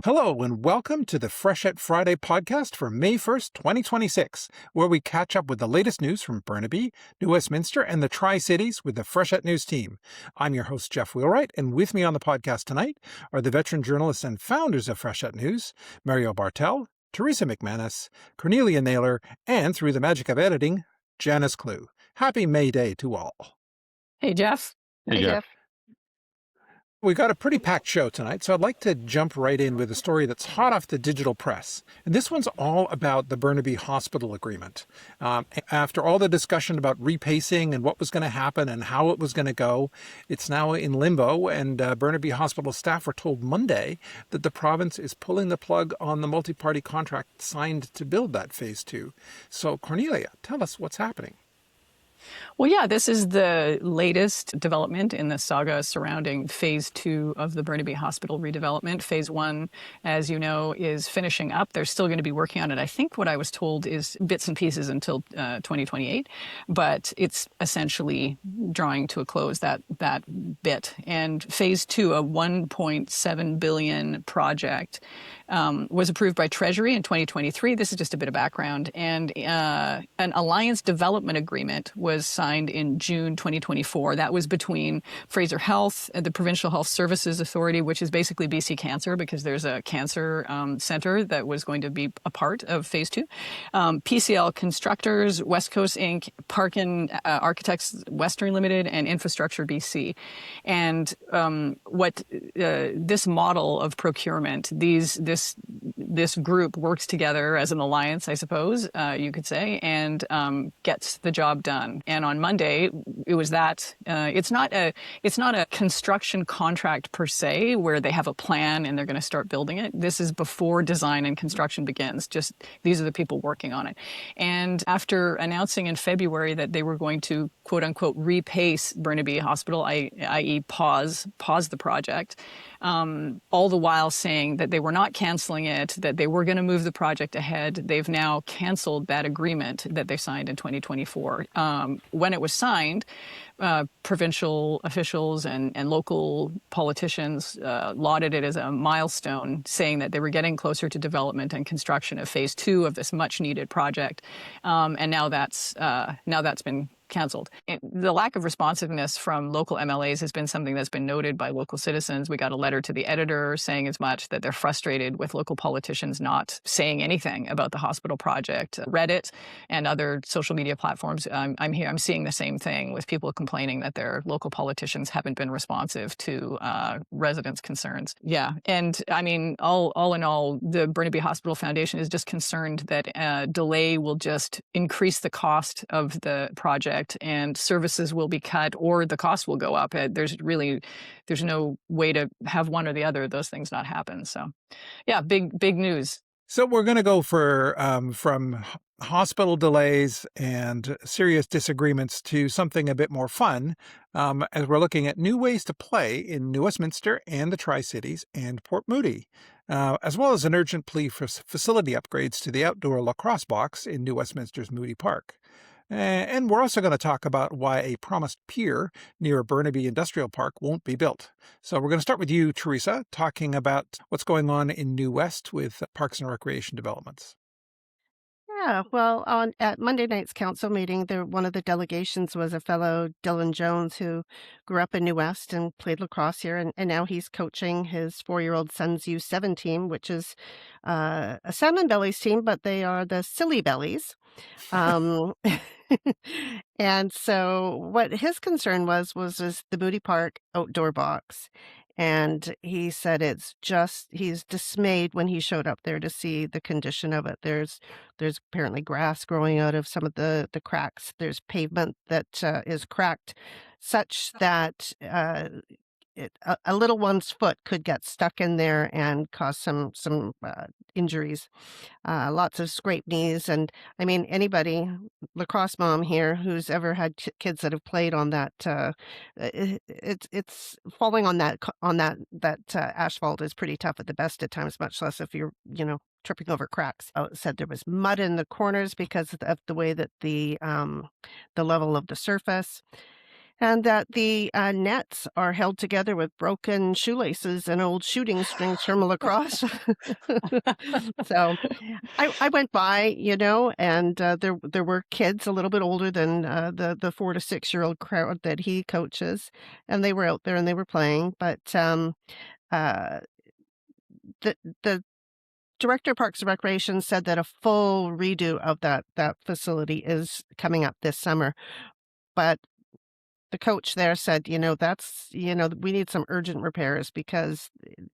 Hello, and welcome to the Freshet Friday podcast for May 1st, 2026, where we catch up with the latest news from Burnaby, New Westminster, and the Tri-Cities with the Freshet News team. I'm your host, Jeff Wheelwright, and with me on the podcast tonight are the veteran journalists and founders of Freshet News, Mario Bartel, Teresa McManus, Cornelia Naylor, and through the magic of editing, Janice Clue. Happy May Day to all. Hey, Jeff. Hey, Jeff. We've got a pretty packed show tonight, so I'd like to jump right in with a story that's hot off the digital press. And this one's all about the Burnaby Hospital agreement. After all the discussion about repacing and what was going to happen and how it was going to go, it's now in limbo, and Burnaby Hospital staff were told Monday that the province is pulling the plug on the multi-party contract signed to build that Phase 2. So, Cornelia, tell us what's happening. Well, yeah, this is the latest development in the saga surrounding Phase 2 of the Burnaby Hospital redevelopment. Phase 1, as you know, is finishing up. They're still going to be working on it. I think what I was told is bits and pieces until 2028, but it's essentially drawing to a close, that bit. And Phase 2, a $1.7 billion project, was approved by Treasury in 2023. This is just a bit of background. And an alliance development agreement was signed in June 2024. That was between Fraser Health, the Provincial Health Services Authority, which is basically BC Cancer, because there's a cancer center that was going to be a part of Phase 2. PCL Constructors, West Coast Inc., Parkin Architects Western Limited, and Infrastructure BC. And what this model of procurement, this group works together as an alliance, I suppose you could say, and gets the job done. And on Monday, it was that it's not a construction contract per se where they have a plan and they're going to start building it. This is before design and construction begins. Just these are the people working on it. And after announcing in February that they were going to quote unquote repace Burnaby Hospital, i.e. pause the project, all the while saying that they were not canceling it, that they were going to move the project ahead. They've now canceled that agreement that they signed in 2024. When it was signed, provincial officials and local politicians lauded it as a milestone, saying that they were getting closer to development and construction of Phase 2 of this much-needed project. And now that's been canceled. The lack of responsiveness from local MLAs has been something that's been noted by local citizens. We got a letter to the editor saying as much, that they're frustrated with local politicians not saying anything about the hospital project. Reddit and other social media platforms, I'm seeing the same thing, with people complaining that their local politicians haven't been responsive to residents' concerns. Yeah, and I mean, all in all, the Burnaby Hospital Foundation is just concerned that delay will just increase the cost of the project, and services will be cut or the cost will go up. There's no way to have one or the other of those things not happen. So yeah, big news. So we're going to go from hospital delays and serious disagreements to something a bit more fun, as we're looking at new ways to play in New Westminster and the Tri-Cities and Port Moody, as well as an urgent plea for facility upgrades to the outdoor lacrosse box in New Westminster's Moody Park. And we're also going to talk about why a promised pier near Burnaby Industrial Park won't be built. So we're going to start with you, Teresa, talking about what's going on in New West with parks and recreation developments. Yeah, well, at Monday night's council meeting, one of the delegations was a fellow Dylan Jones who grew up in New West and played lacrosse here, and now he's coaching his 4-year-old son's U7 team, which is a Salmon Bellies team, but they are the Silly Bellies. Um, and so what his concern was the Moody Park outdoor box. And he said he's dismayed when he showed up there to see the condition of it. There's apparently grass growing out of some of the cracks. There's pavement that is cracked such that a little one's foot could get stuck in there and cause some injuries. Lots of scraped knees, and I mean, anybody, lacrosse mom here, who's ever had kids that have played on that, it's falling on that asphalt is pretty tough at the best of times, much less if you're tripping over cracks. It said there was mud in the corners because of the way that the level of the surface. and that the nets are held together with broken shoelaces and old shooting strings from lacrosse. So I went by, and there were kids a little bit older than the 4 to 6 year old crowd that he coaches, and they were out there and they were playing. But uh, the director of Parks and Recreation said that a full redo of that facility is coming up this summer. But the coach there said, we need some urgent repairs because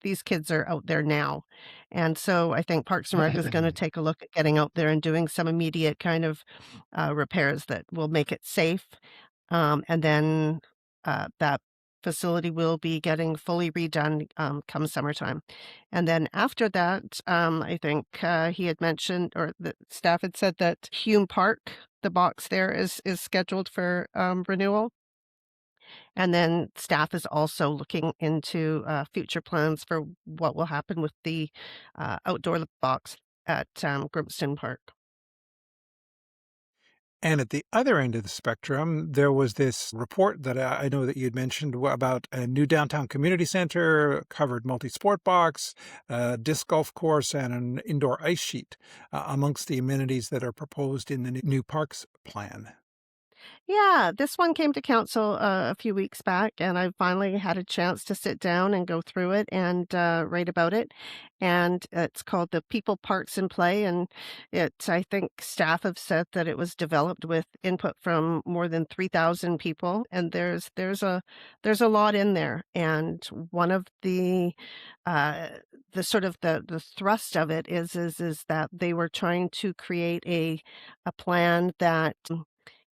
these kids are out there now. And so I think Parks and Rec is going to take a look at getting out there and doing some immediate kind of repairs that will make it safe. And then that facility will be getting fully redone come summertime. And then after that, I think he had mentioned, or the staff had said that Hume Park, the box there is scheduled for renewal. And then staff is also looking into future plans for what will happen with the outdoor box at Grimston Park. And at the other end of the spectrum, there was this report that I know that you'd mentioned about a new downtown community center, covered multi-sport box, disc golf course, and an indoor ice sheet amongst the amenities that are proposed in the new parks plan. Yeah, this one came to council a few weeks back, and I finally had a chance to sit down and go through it and write about it. And it's called the People Parks and Play, and I think staff have said that it was developed with input from more than 3,000 people, and there's a lot in there. And one of uh, the sort of the thrust of it is that they were trying to create a plan that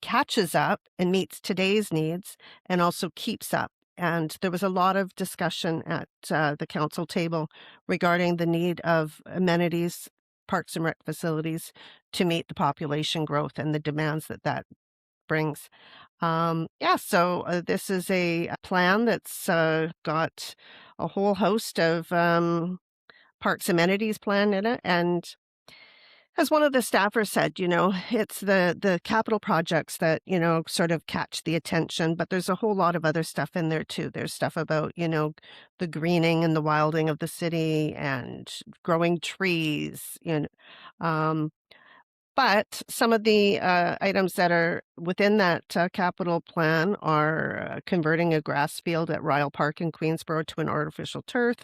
catches up and meets today's needs and also keeps up. And there was a lot of discussion at the council table regarding the need of amenities, parks and rec facilities to meet the population growth and the demands that brings. Yeah, so this is a plan that's got a whole host of parks amenities plan in it. And as one of the staffers said, it's the capital projects that, sort of catch the attention, but there's a whole lot of other stuff in there too. There's stuff about, the greening and the wilding of the city and growing trees, but some of the items that are within that capital plan are converting a grass field at Ryle Park in Queensborough to an artificial turf,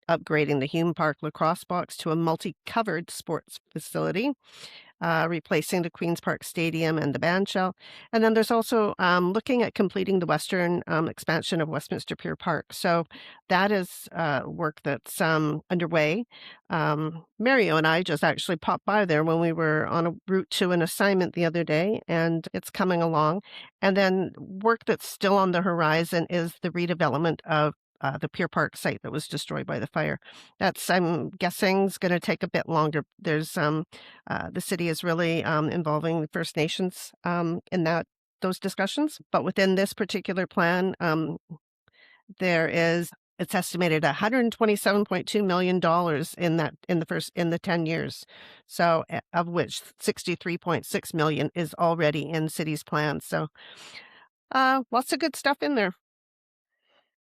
upgrading the Hume Park lacrosse box to a multi-covered sports facility, replacing the Queen's Park Stadium and the band shell. And then there's also looking at completing the western expansion of Westminster Pier Park. So that is work that's underway. Mario and I just actually popped by there when we were on a route to an assignment the other day, and it's coming along. And then work that's still on the horizon is the redevelopment of the Pier Park site that was destroyed by the fire. That's, I'm guessing, is going to take a bit longer. There's the city is really involving the First Nations in those discussions. But within this particular plan, it's estimated $127.2 million in the 10 years. So of which 63.6 million is already in city's plan. So lots of good stuff in there.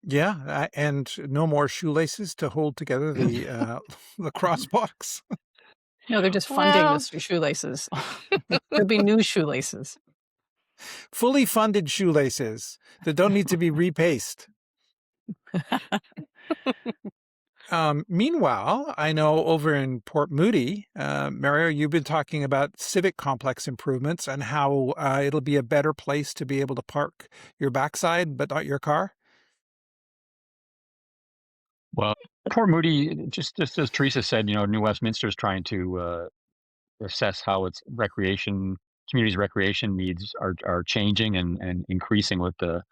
Yeah, and no more shoelaces to hold together the lacrosse box. No, they're just funding Well, the shoelaces. There'll be new shoelaces. Fully funded shoelaces that don't need to be repaced. Meanwhile, I know over in Port Moody, Mario, you've been talking about civic complex improvements and how it'll be a better place to be able to park your backside, but not your car. Well, Port Moody, just as Teresa said, New Westminster is trying to assess how its community's recreation needs are changing and increasing with the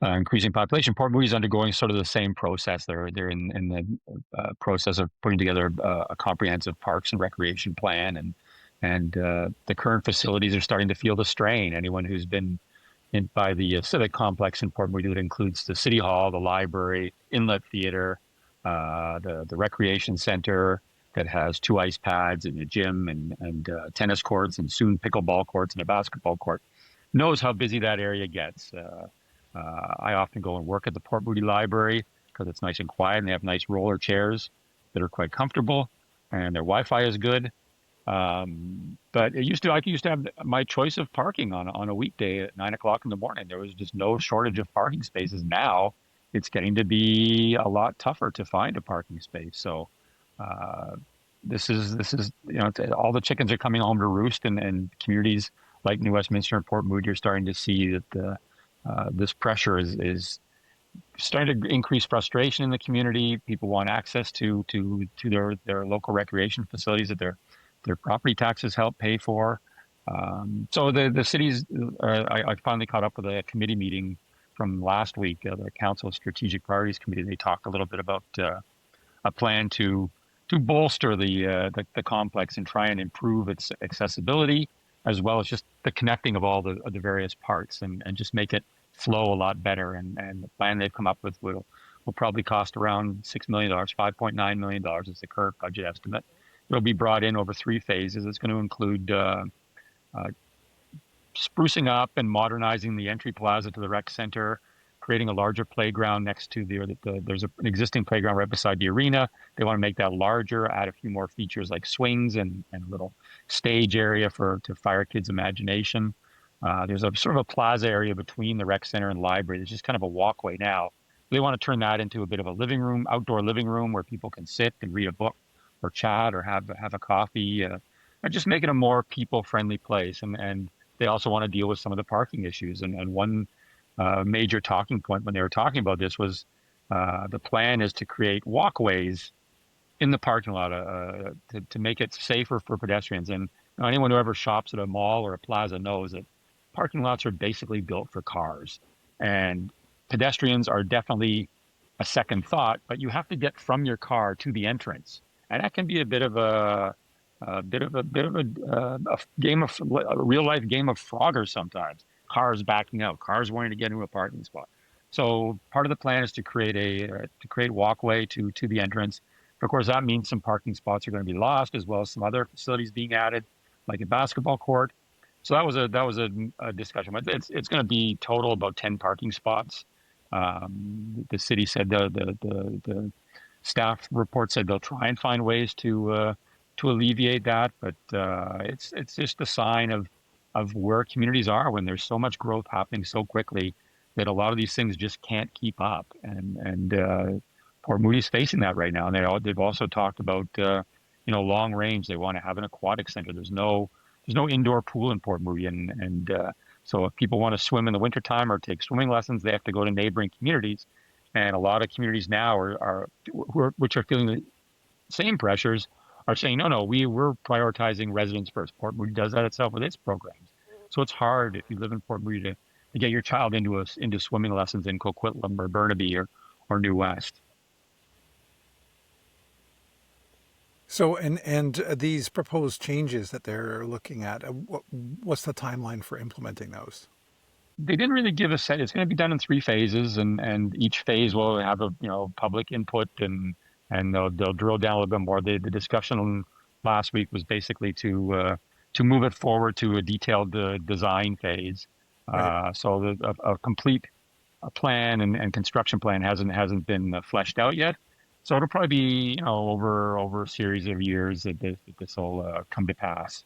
increasing population. Port Moody is undergoing sort of the same process. They're in the process of putting together a comprehensive parks and recreation plan, and the current facilities are starting to feel the strain. Anyone who's been by the civic complex in Port Moody, that includes the city hall, the library, inlet theater, the recreation center that has 2 ice pads and a gym and tennis courts and soon pickleball courts and a basketball court. knows how busy that area gets. I often go and work at the Port Moody Library because it's nice and quiet, and they have nice roller chairs that are quite comfortable, and their Wi-Fi is good. But I used to have my choice of parking on a weekday at 9 o'clock in the morning. There was just no shortage of parking spaces. Now it's getting to be a lot tougher to find a parking space. So, uh, this is all the chickens are coming home to roost, and communities like New Westminster and Port Moody are starting to see that this pressure is starting to increase frustration in the community. People want access to their local recreation facilities that their property taxes help pay for. So the cities, I finally caught up with a committee meeting from last week, the Council Strategic Priorities Committee. They talked a little bit about a plan to bolster the complex and try and improve its accessibility, as well as just the connecting of all the various parts, and just make it flow a lot better. And the plan they've come up with will probably cost around $6 million. $5.9 million is the current budget estimate. It'll be brought in over 3 phases. It's going to include uh, sprucing up and modernizing the entry plaza to the rec center, creating a larger playground next to there's an existing playground right beside the arena. They want to make that larger, add a few more features like swings and a little stage area to fire kids' imagination. There's a sort of a plaza area between the rec center and library. There's just kind of a walkway now. They want to turn that into a bit of a living room, outdoor living room where people can sit and read a book or chat or have a coffee, and just make it a more people-friendly place. And they also want to deal with some of the parking issues. And one major talking point when they were talking about this was the plan is to create walkways in the parking lot to make it safer for pedestrians. And anyone who ever shops at a mall or a plaza knows that parking lots are basically built for cars, and pedestrians are definitely a second thought. But you have to get from your car to the entrance, and that can be a bit of a game of a real life game of Frogger sometimes. Cars backing out, cars wanting to get into a parking spot. So part of the plan is to create walkway to the entrance. Of course, that means some parking spots are going to be lost, as well as some other facilities being added, like a basketball court. So that was a discussion. But it's going to be total about 10 parking spots. The city said the staff report said they'll try and find ways to alleviate that, but it's just a sign of where communities are when there's so much growth happening so quickly that a lot of these things just can't keep up. And Port Moody's facing that right now. And they've also talked about long range. They want to have an aquatic center. There's no indoor pool in Port Moody, and so if people want to swim in the wintertime or take swimming lessons, they have to go to neighboring communities. And a lot of communities now which are feeling the same pressures are saying, no, we're prioritizing residents first. Port Moody does that itself with its programs. So it's hard if you live in Port Moody to get your child into swimming lessons in Coquitlam or Burnaby or New West. So, and these proposed changes that they're looking at, what's the timeline for implementing those? They didn't really give a set. It's going to be done in 3 phases, and each phase will have a public input, and they'll drill down a little bit more. The discussion last week was basically to move it forward to a detailed design phase. Right. So a complete plan and construction plan hasn't been fleshed out yet. So it'll probably be over a series of years that this will come to pass.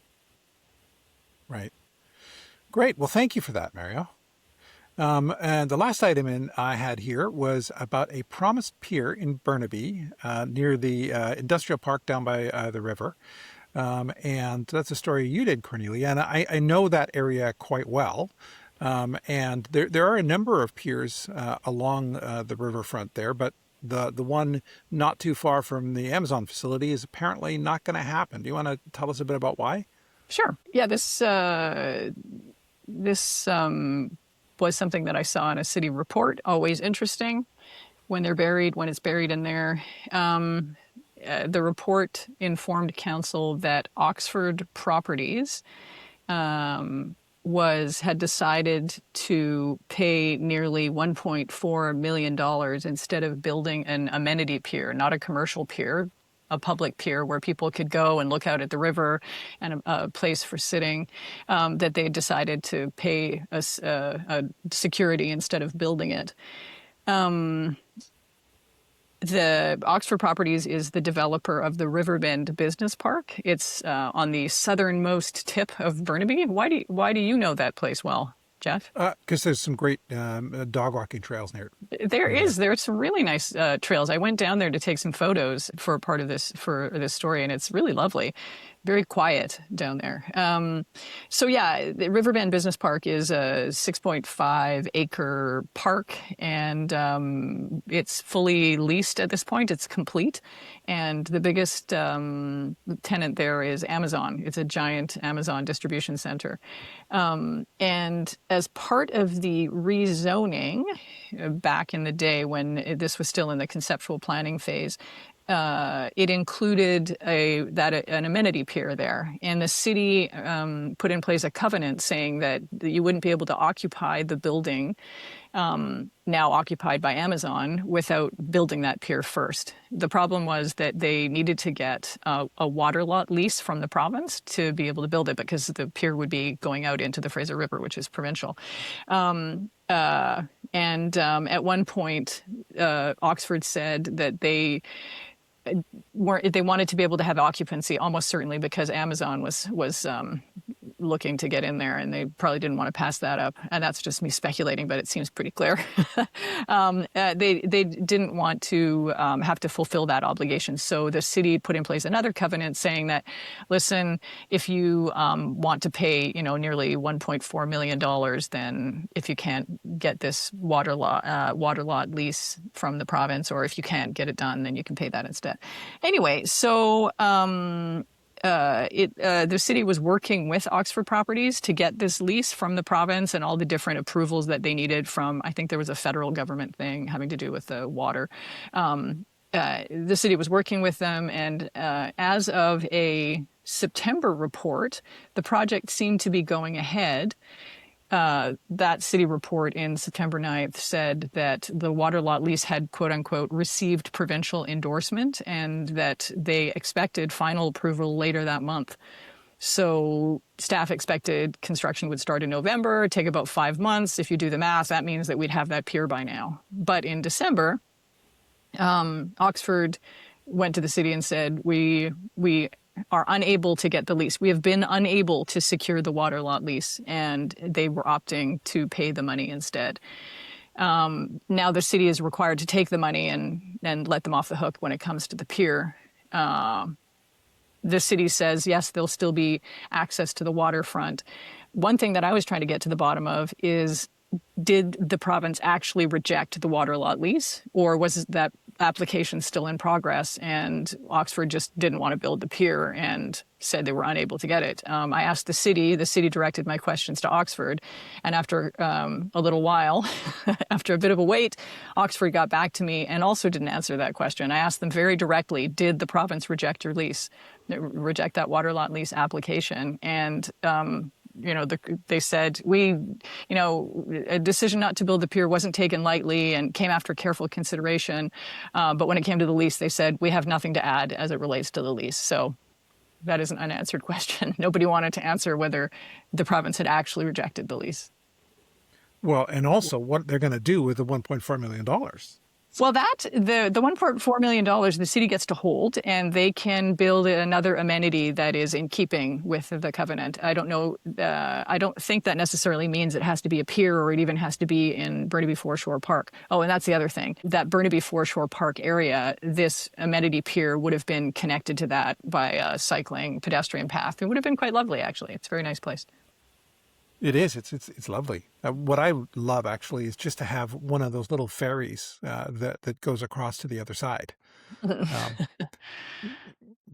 Right. Great. Well, thank you for that, Mario. And the last item I had here was about a promised pier in Burnaby near the industrial park down by the river. And that's a story you did, Cornelia. And I know that area quite well. And there are a number of piers along the riverfront there, but the one not too far from the Amazon facility is apparently not going to happen. Do you want to tell us a bit about why? Sure. Yeah, this was something that I saw in a city report. Always interesting when it's buried in there. The report informed council that Oxford Properties had decided to pay nearly $1.4 million instead of building an amenity pier, not a commercial pier, a public pier where people could go and look out at the river and a place for sitting, that they decided to pay a security instead of building it. The Oxford Properties is the developer of the Riverbend Business Park. It's on the southernmost tip of Burnaby. Why do you know that place well, Jeff? Because there's some great dog walking trails near it. There's some really nice trails. I went down there to take some photos for this story, and it's really lovely. Very quiet down there. So yeah, the Riverbend Business Park is a 6.5 acre park, and it's fully leased at this point. It's complete, and the biggest tenant there is Amazon. It's a giant Amazon distribution center. And as part of the rezoning back in the day when this was still in the conceptual planning phase, it included an amenity pier there, and the city put in place a covenant saying that you wouldn't be able to occupy the building now occupied by Amazon without building that pier first. The problem was that they needed to get a water lot lease from the province to be able to build it, because the pier would be going out into the Fraser River, which is provincial. At one point, Oxford said that they wanted to be able to have occupancy almost certainly because Amazon was looking to get in there, and they probably didn't want to pass that up. And that's just me speculating, but it seems pretty clear. They didn't want to have to fulfill that obligation. So the city put in place another covenant saying that, listen, if you want to pay, nearly $1.4 million, then if you can't get this water lot lease from the province, or if you can't get it done, then you can pay that instead. Anyway, so the city was working with Oxford Properties to get this lease from the province and all the different approvals that they needed from, I think there was a federal government thing having to do with the water. The city was working with them, and as of a September report, the project seemed to be going ahead. That city report in September 9th said that the water lot lease had, quote unquote, received provincial endorsement, and that they expected final approval later that month. So staff expected construction would start in November, take about 5 months. If you do the math, that means that we'd have that pier by now. But in December, Oxford went to the city and said, we are unable to get the lease. We have been unable to secure the water lot lease, and they were opting to pay the money instead. Now the city is required to take the money and let them off the hook when it comes to the pier. The city says, yes, there'll still be access to the waterfront. One thing that I was trying to get to the bottom of is, did the province actually reject the water lot lease, or was that application still in progress and Oxford just didn't want to build the pier and said they were unable to get it? I asked the city directed my questions to Oxford, and after a little while, after a bit of a wait, Oxford got back to me and also didn't answer that question. I asked them very directly, did the province reject that water lot lease application? And they said, a decision not to build the pier wasn't taken lightly and came after careful consideration. But when it came to the lease, they said, we have nothing to add as it relates to the lease. So that is an unanswered question. Nobody wanted to answer whether the province had actually rejected the lease. Well, and also what they're going to do with the $1.4 million. Well, the $1.4 million the city gets to hold, and they can build another amenity that is in keeping with the covenant. I don't know. I don't think that necessarily means it has to be a pier, or it even has to be in Burnaby Foreshore Park. Oh, and that's the other thing. That Burnaby Foreshore Park area, this amenity pier would have been connected to that by a cycling pedestrian path. It would have been quite lovely, actually. It's a very nice place. It is. It's lovely. What I love, actually, is just to have one of those little ferries that goes across to the other side.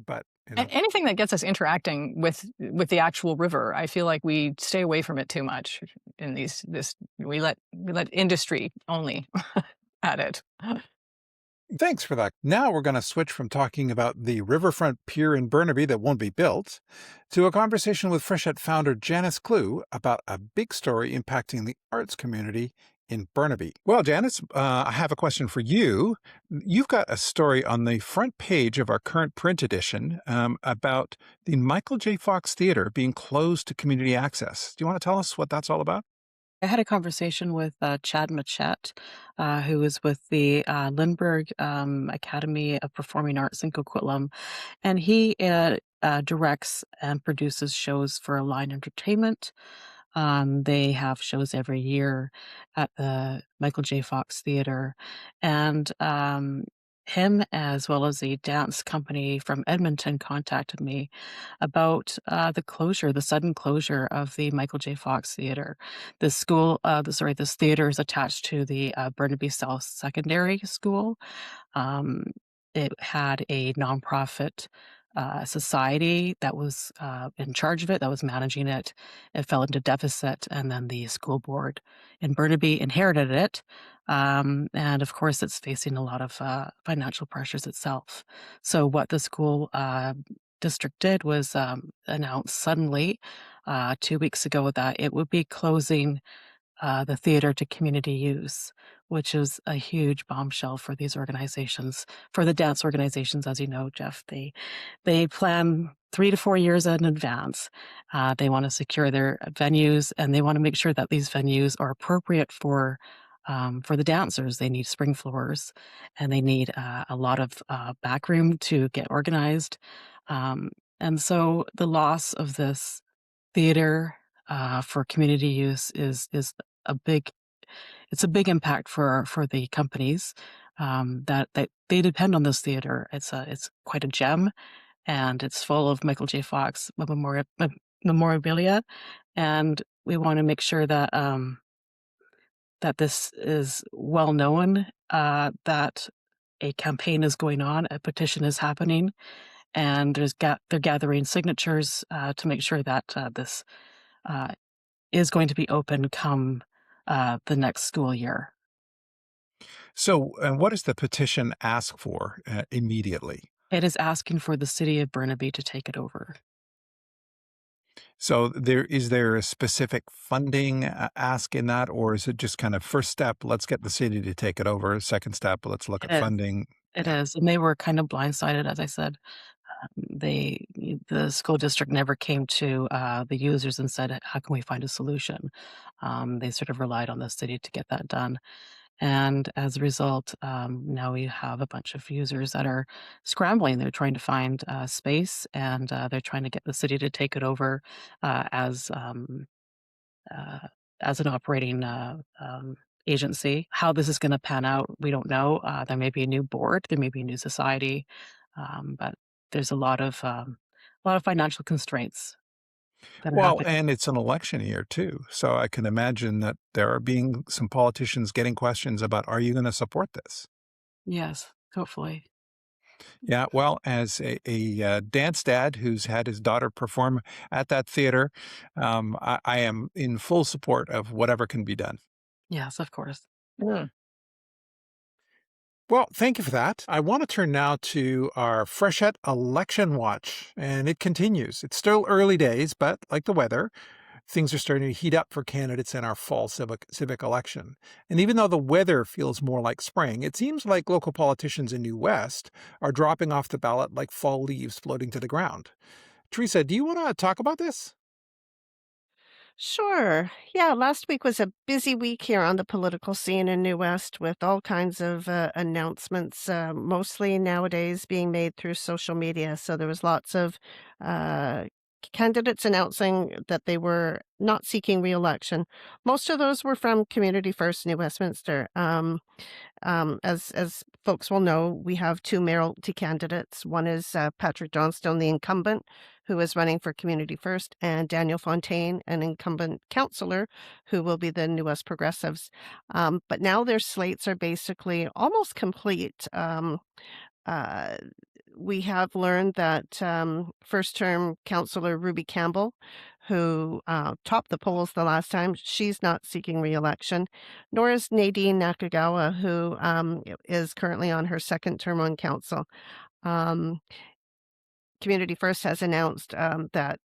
But anything that gets us interacting with the actual river, I feel like we stay away from it too much. In we let industry only at it. Thanks for that. Now we're going to switch from talking about the riverfront pier in Burnaby that won't be built to a conversation with Freshet founder Janice Clue about a big story impacting the arts community in Burnaby. Well, Janice, I have a question for you. You've got a story on the front page of our current print edition about the Michael J. Fox Theater being closed to community access. Do you want to tell us what that's all about? I had a conversation with Chad Machette, who is with the Lindbergh Academy of Performing Arts in Coquitlam, and he directs and produces shows for Align Entertainment. They have shows every year at the Michael J. Fox Theater, and him as well as a dance company from Edmonton contacted me about the sudden closure of the Michael J. Fox Theater. This theater is attached to the Burnaby South Secondary School. Um, it had a nonprofit society that was in charge of it, that was managing it. It fell into deficit, and then the school board in Burnaby inherited it. And of course, it's facing a lot of financial pressures itself. So, what the school district did was announce suddenly 2 weeks ago that it would be closing the theater to community use, which is a huge bombshell for these organizations, for the dance organizations, as you know, Jeff. They plan 3 to 4 years in advance. They want to secure their venues, and they want to make sure that these venues are appropriate for the dancers. They need spring floors, and they need a lot of back room to get organized. And so the loss of this theater for community use is a big it's a big impact for the companies that they depend on this theater. It's quite a gem, and it's full of Michael J. Fox memorabilia, and we want to make sure that this is well known, that a campaign is going on, a petition is happening, and they're gathering signatures to make sure that this uh, is going to be open come the next school year. So, and what does the petition ask for immediately? It is asking for the city of Burnaby to take it over. So, is there a specific funding ask in that, or is it just kind of first step, let's get the city to take it over? Second step, let's look It at is. funding. It Yeah. is, and they were kind of blindsided, as I said. The school district never came to the users and said, "How can we find a solution?" They sort of relied on the city to get that done. And as a result, now we have a bunch of users that are scrambling. They're trying to find space, and they're trying to get the city to take it over uh, as um, uh, as an operating agency. How this is going to pan out, we don't know. There may be a new board, there may be a new society, but there's a lot of financial constraints that are Well, happening. and it's an election year too. So I can imagine that there are being some politicians getting questions about, are you going to support this? Yes, hopefully. Yeah, well, as a dance dad who's had his daughter perform at that theater, I am in full support of whatever can be done. Yes, of course. Well, thank you for that. I want to turn now to our Freshet election watch, and it continues. It's still early days, but like the weather, things are starting to heat up for candidates in our fall civic election. And even though the weather feels more like spring, it seems like local politicians in New West are dropping off the ballot like fall leaves floating to the ground. Teresa, do you want to talk about this? Sure. Yeah, last week was a busy week here on the political scene in New West with all kinds of announcements, mostly nowadays being made through social media. So there was lots of uh, candidates announcing that they were not seeking reelection. Most of those were from Community First New Westminster. As folks will know, we have two mayoralty candidates. One is Patrick Johnstone, the incumbent, who is running for Community First, and Daniel Fontaine, an incumbent councillor, who will be the New West Progressives. But now their slates are basically almost complete. Uh, we have learned that first term councillor Ruby Campbell, who topped the polls the last time, she's not seeking reelection, nor is Nadine Nakagawa, who is currently on her second term on council. Um, Community First has announced that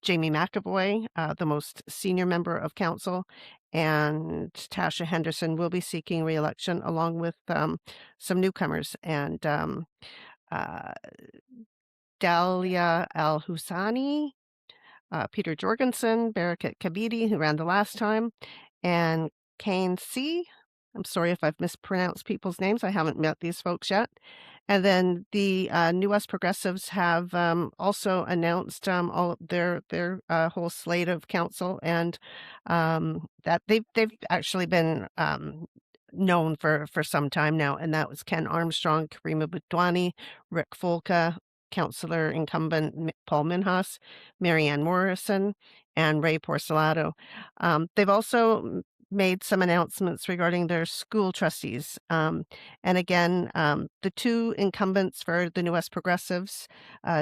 Jamie McAvoy, the most senior member of council, and Tasha Henderson will be seeking re-election along with some newcomers. And uh, Dalia Al-Husani, Peter Jorgensen, Barakat Kabidi, who ran the last time, and Kane C. I'm sorry if I've mispronounced people's names. I haven't met these folks yet. And then the New West Progressives have also announced all of their whole slate of council, and that they've actually been known for some time now. And that was Ken Armstrong, Karima Budwani, Rick Folka, Councillor incumbent Paul Minhas, Marianne Morrison, and Ray Porcelato. They've also made some announcements regarding their school trustees. And again, the two incumbents for the New West Progressives,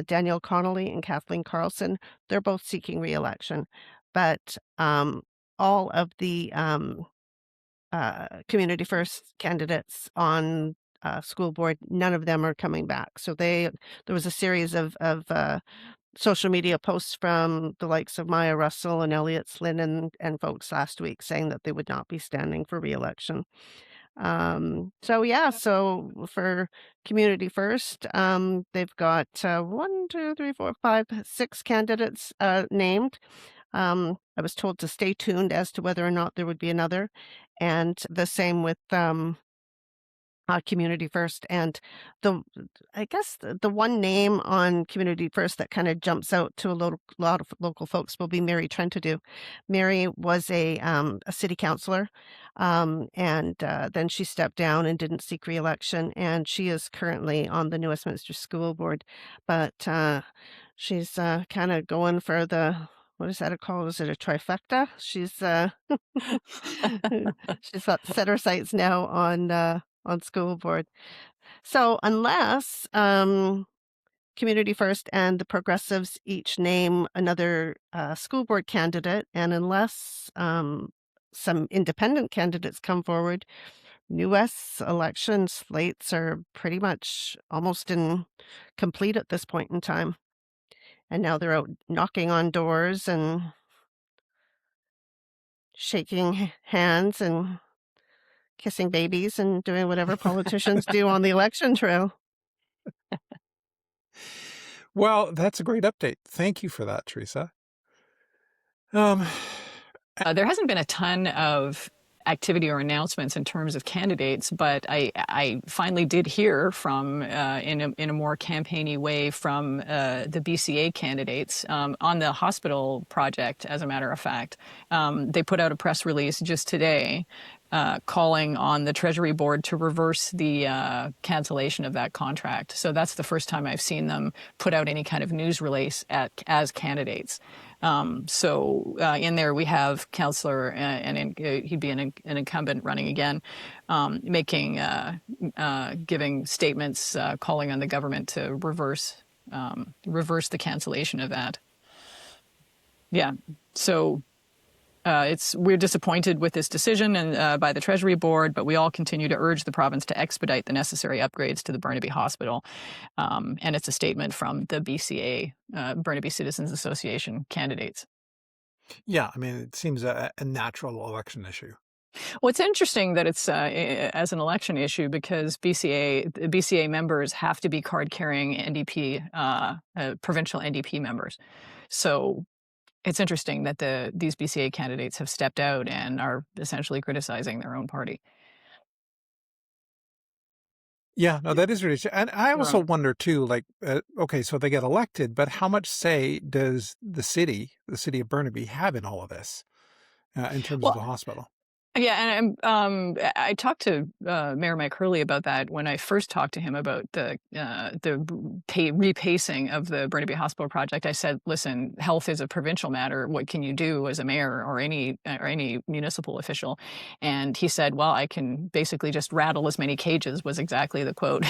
Danielle Connolly and Kathleen Carlson, they're both seeking re-election. But all of the Community First candidates on school board, none of them are coming back. So there was a series of social media posts from the likes of Maya Russell and Elliot Slynn and folks last week saying that they would not be standing for re-election. So for Community First, they've got 1, 2, 3, 4, 5, 6 candidates named. I was told to stay tuned as to whether or not there would be another, and the same with Community First. And I guess the one name on Community First that kind of jumps out to a lot of local folks will be Mary Trentadue. Mary was a city councillor, and then she stepped down and didn't seek re-election, and she is currently on the New Westminster School Board, but she's kind of going for the, what is that called? Is it a trifecta? She's she's set her sights now on school board. So unless Community First and the Progressives each name another school board candidate, and unless some independent candidates come forward, New West's election slates are pretty much almost complete at this point in time. And now they're out knocking on doors and shaking hands and kissing babies and doing whatever politicians do on the election trail. Well, that's a great update. Thank you for that, Teresa. Um, There hasn't been a ton of activity or announcements in terms of candidates, but I finally did hear from in a more campaigny way from the BCA candidates on the hospital project. As a matter of fact, they put out a press release just today calling on the Treasury Board to reverse the cancellation of that contract. So that's the first time I've seen them put out any kind of news release as candidates. In there we have Councillor, and he'd be an incumbent running again, giving statements calling on the government to reverse the cancellation of that. Yeah, so we're disappointed with this decision and by the Treasury Board, but we all continue to urge the province to expedite the necessary upgrades to the Burnaby Hospital. And it's a statement from the BCA, Burnaby Citizens Association candidates. yeah, I mean, it seems a natural election issue. Well, it's interesting that it's as an election issue because BCA members have to be card-carrying NDP, provincial NDP members. So it's interesting that these BCA candidates have stepped out and are essentially criticizing their own party. Yeah, no, that is really true. And I also wonder too, like, okay, so they get elected, but how much say does the city of Burnaby, have in all of this in terms of the hospital? Yeah, and I talked to Mayor Mike Hurley about that when I first talked to him about the repacing of the Burnaby Hospital project. I said, "Listen, health is a provincial matter. What can you do as a mayor or any municipal official?" And he said, "Well, I can basically just rattle as many cages," was exactly the quote,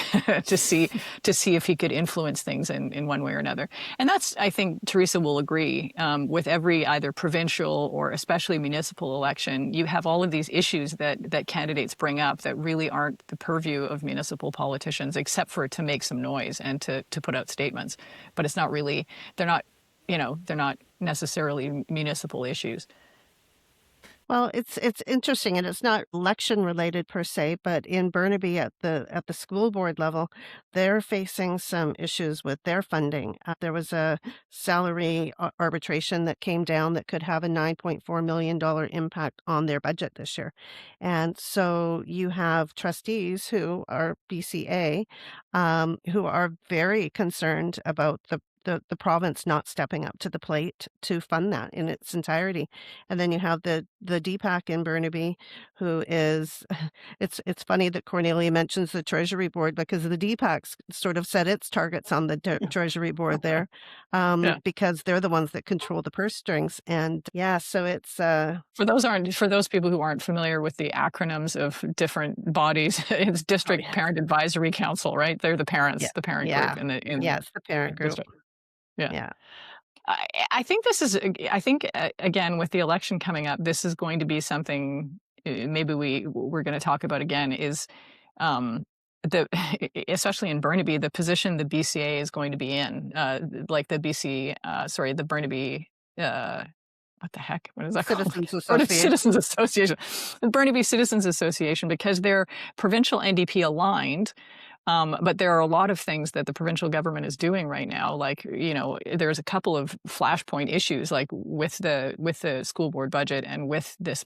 to see if he could influence things in one way or another. And that's, I think, Teresa will agree. With every either provincial or especially municipal election, you have all of these these issues that candidates bring up that really aren't the purview of municipal politicians, except for to make some noise and to put out statements. But it's not really, they're not, they're not necessarily municipal issues. Well, it's interesting, and it's not election related per se, but in Burnaby at the school board level, they're facing some issues with their funding. There was a salary arbitration that came down that could have a $9.4 million impact on their budget this year. And so you have trustees who are BCA, who are very concerned about the province not stepping up to the plate to fund that in its entirety. And then you have the DPAC in Burnaby, who is it's funny that Cornelia mentions the Treasury Board because the DPAC sort of set its targets on the Treasury Board there, Yeah. because they're the ones that control the purse strings. And yeah, so it's For those people who aren't familiar with the acronyms of different bodies, it's District yes. Parent Advisory Council, right? They're the parents, Yeah, the parent yeah, group in yeah. It's the parent the group. district. Yeah. Yeah. I think this is, I think, again, with the election coming up, this is going to be something maybe we're going to talk about again is um, the, especially in Burnaby, the position the BCA is going to be in, like the the Burnaby, what the heck? What is that called? Citizens Burnaby Association. Citizens Association. The Burnaby Citizens Association, because they're provincial NDP aligned. But there are a lot of things that the provincial government is doing right now. Like, there's a couple of flashpoint issues, like with the school board budget and with this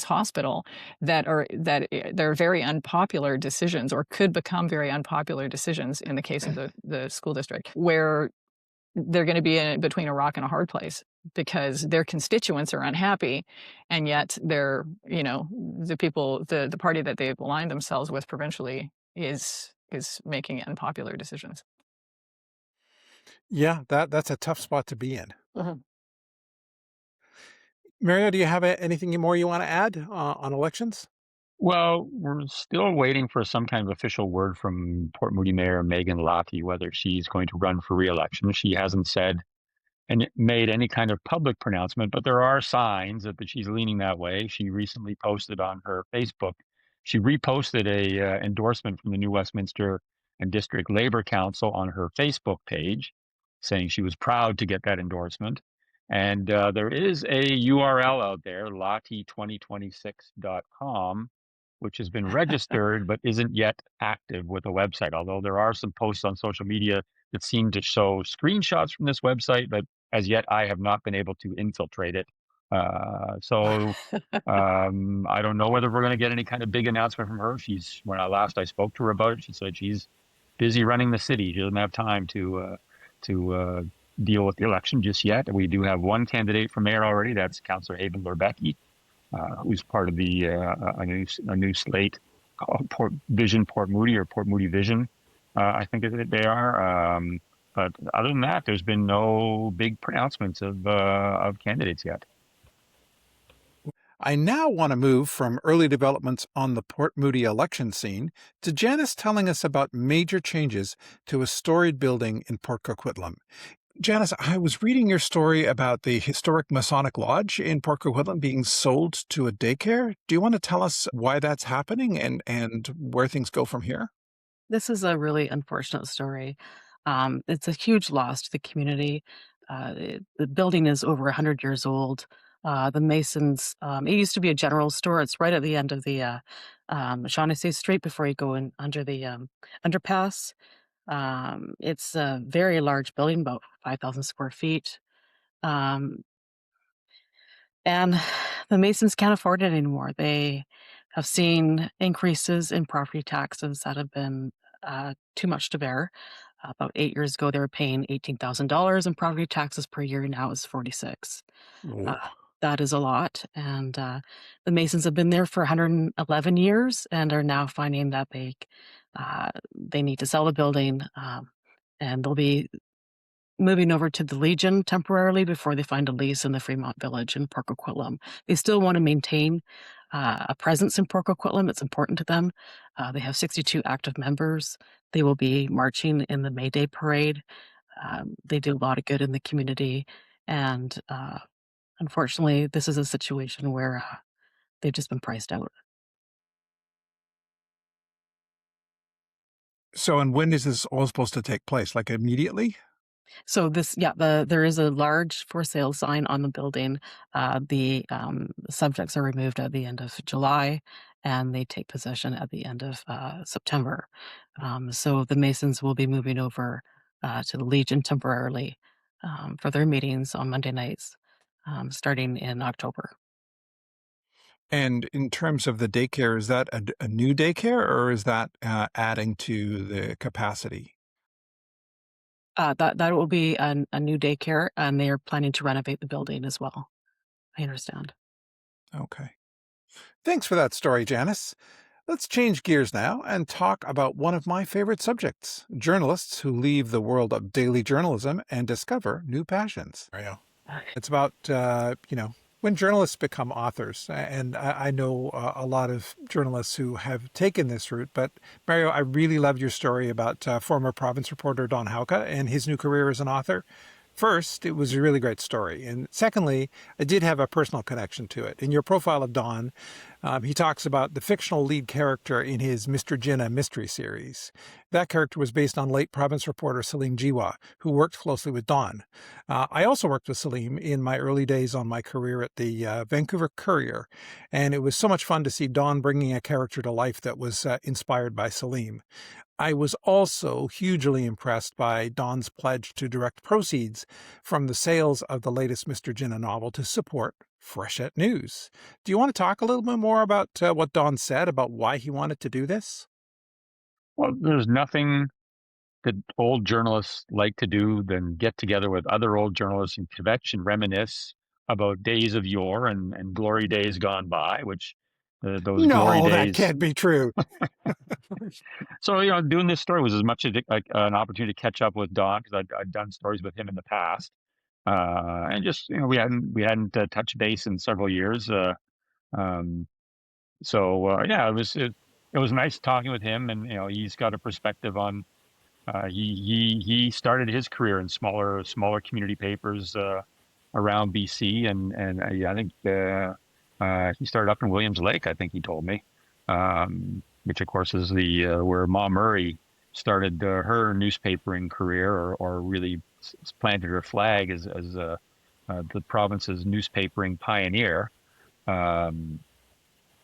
hospital, they're very unpopular decisions, or could become very unpopular decisions in the case of the school district, where they're going to be between a rock and a hard place because their constituents are unhappy, and yet the people, the party that they've aligned themselves with provincially is making unpopular decisions. Yeah, that's a tough spot to be in. Mhm. Mario, do you have anything more you want to add on elections? Well, we're still waiting for some kind of official word from Port Moody Mayor Megan Lottie whether she's going to run for re-election. She hasn't said and made any kind of public pronouncement, but there are signs that she's leaning that way. She recently posted on her Facebook. She reposted a endorsement from the New Westminster and District Labor Council on her Facebook page, saying she was proud to get that endorsement. And there is a URL out there, lottie2026.com, which has been registered but isn't yet active with a website. Although there are some posts on social media that seem to show screenshots from this website, but as yet I have not been able to infiltrate it. So I don't know whether we're going to get any kind of big announcement from her. When I spoke to her about it, she said she's busy running the city. She doesn't have time to deal with the election just yet. We do have one candidate for mayor already. That's Councillor Haven Lorbecky, who's part of the a new slate called Port Moody or Port Moody Vision. I think they are. But other than that, there's been no big pronouncements of candidates yet. I now want to move from early developments on the Port Moody election scene to Janice telling us about major changes to a storied building in Port Coquitlam. Janice, I was reading your story about the historic Masonic Lodge in Port Coquitlam being sold to a daycare. Do you want to tell us why that's happening and where things go from here? This is a really unfortunate story. It's a huge loss to the community. The building is over 100 years old. The Masons, it used to be a general store. It's right at the end of the Shaughnessy Street before you go in under the underpass. It's a very large building, about 5,000 square feet. Um, and the Masons can't afford it anymore. They have seen increases in property taxes that have been too much to bear. About 8 years ago, they were paying $18,000 in property taxes per year. Now it's 46. Uh, Whoa. that is a lot. And the Masons have been there for 111 years and are now finding that they need to sell the building, and they'll be moving over to the Legion temporarily before they find a lease in the Fremont Village in Port Coquitlam. They still want to maintain a presence in Port Coquitlam. It's important to them. They have 62 active members. They will be marching in the May Day parade. They do a lot of good in the community. And unfortunately, this is a situation where They've just been priced out. So, and when is this all supposed to take place? Like immediately? So there is a large for sale sign on the building. The subjects are removed at the end of July, and they take possession at the end of September. So the Masons will be moving over to the Legion temporarily for their meetings on Monday nights, starting in October. And in terms of the daycare, is that a new daycare or is that adding to the capacity? That will be a new daycare, and they are planning to renovate the building as well. I understand. Okay. Thanks for that story, Janice. Let's change gears now and talk about one of my favorite subjects, journalists who leave the world of daily journalism and discover new passions. Mario. It's about, when journalists become authors. And I know a lot of journalists who have taken this route. But Mario, I really loved your story about former province reporter Don Hauke and his new career as an author. First, it was a really great story. And secondly, I did have a personal connection to it. In your profile of Don, he talks about the fictional lead character in his Mr. Jinnah mystery series. That character was based on late province reporter Salim Jiwa, who worked closely with Don. I also worked with Salim in my early days on my career at the Vancouver Courier, and it was so much fun to see Don bringing a character to life that was inspired by Salim. I was also hugely impressed by Don's pledge to direct proceeds from the sales of the latest Mr. Jinnah novel to support Freshet News. Do you want to talk a little bit more about what Don said about why he wanted to do this? Well, there's nothing that old journalists like to do than get together with other old journalists and kvetch and reminisce about days of yore and glory days gone by, which those glory No, that days. can't be true. So, doing this story was as much like an opportunity to catch up with Don because I'd done stories with him in the past, and just we hadn't touched base in several years. Um, yeah, it was nice talking with him, and he's got a perspective on. He started his career in smaller community papers around BC, and yeah, I think he started up in Williams Lake. I think he told me, which of course is the where Ma Murray started her newspapering career, or really planted her flag as the province's newspapering pioneer. Um,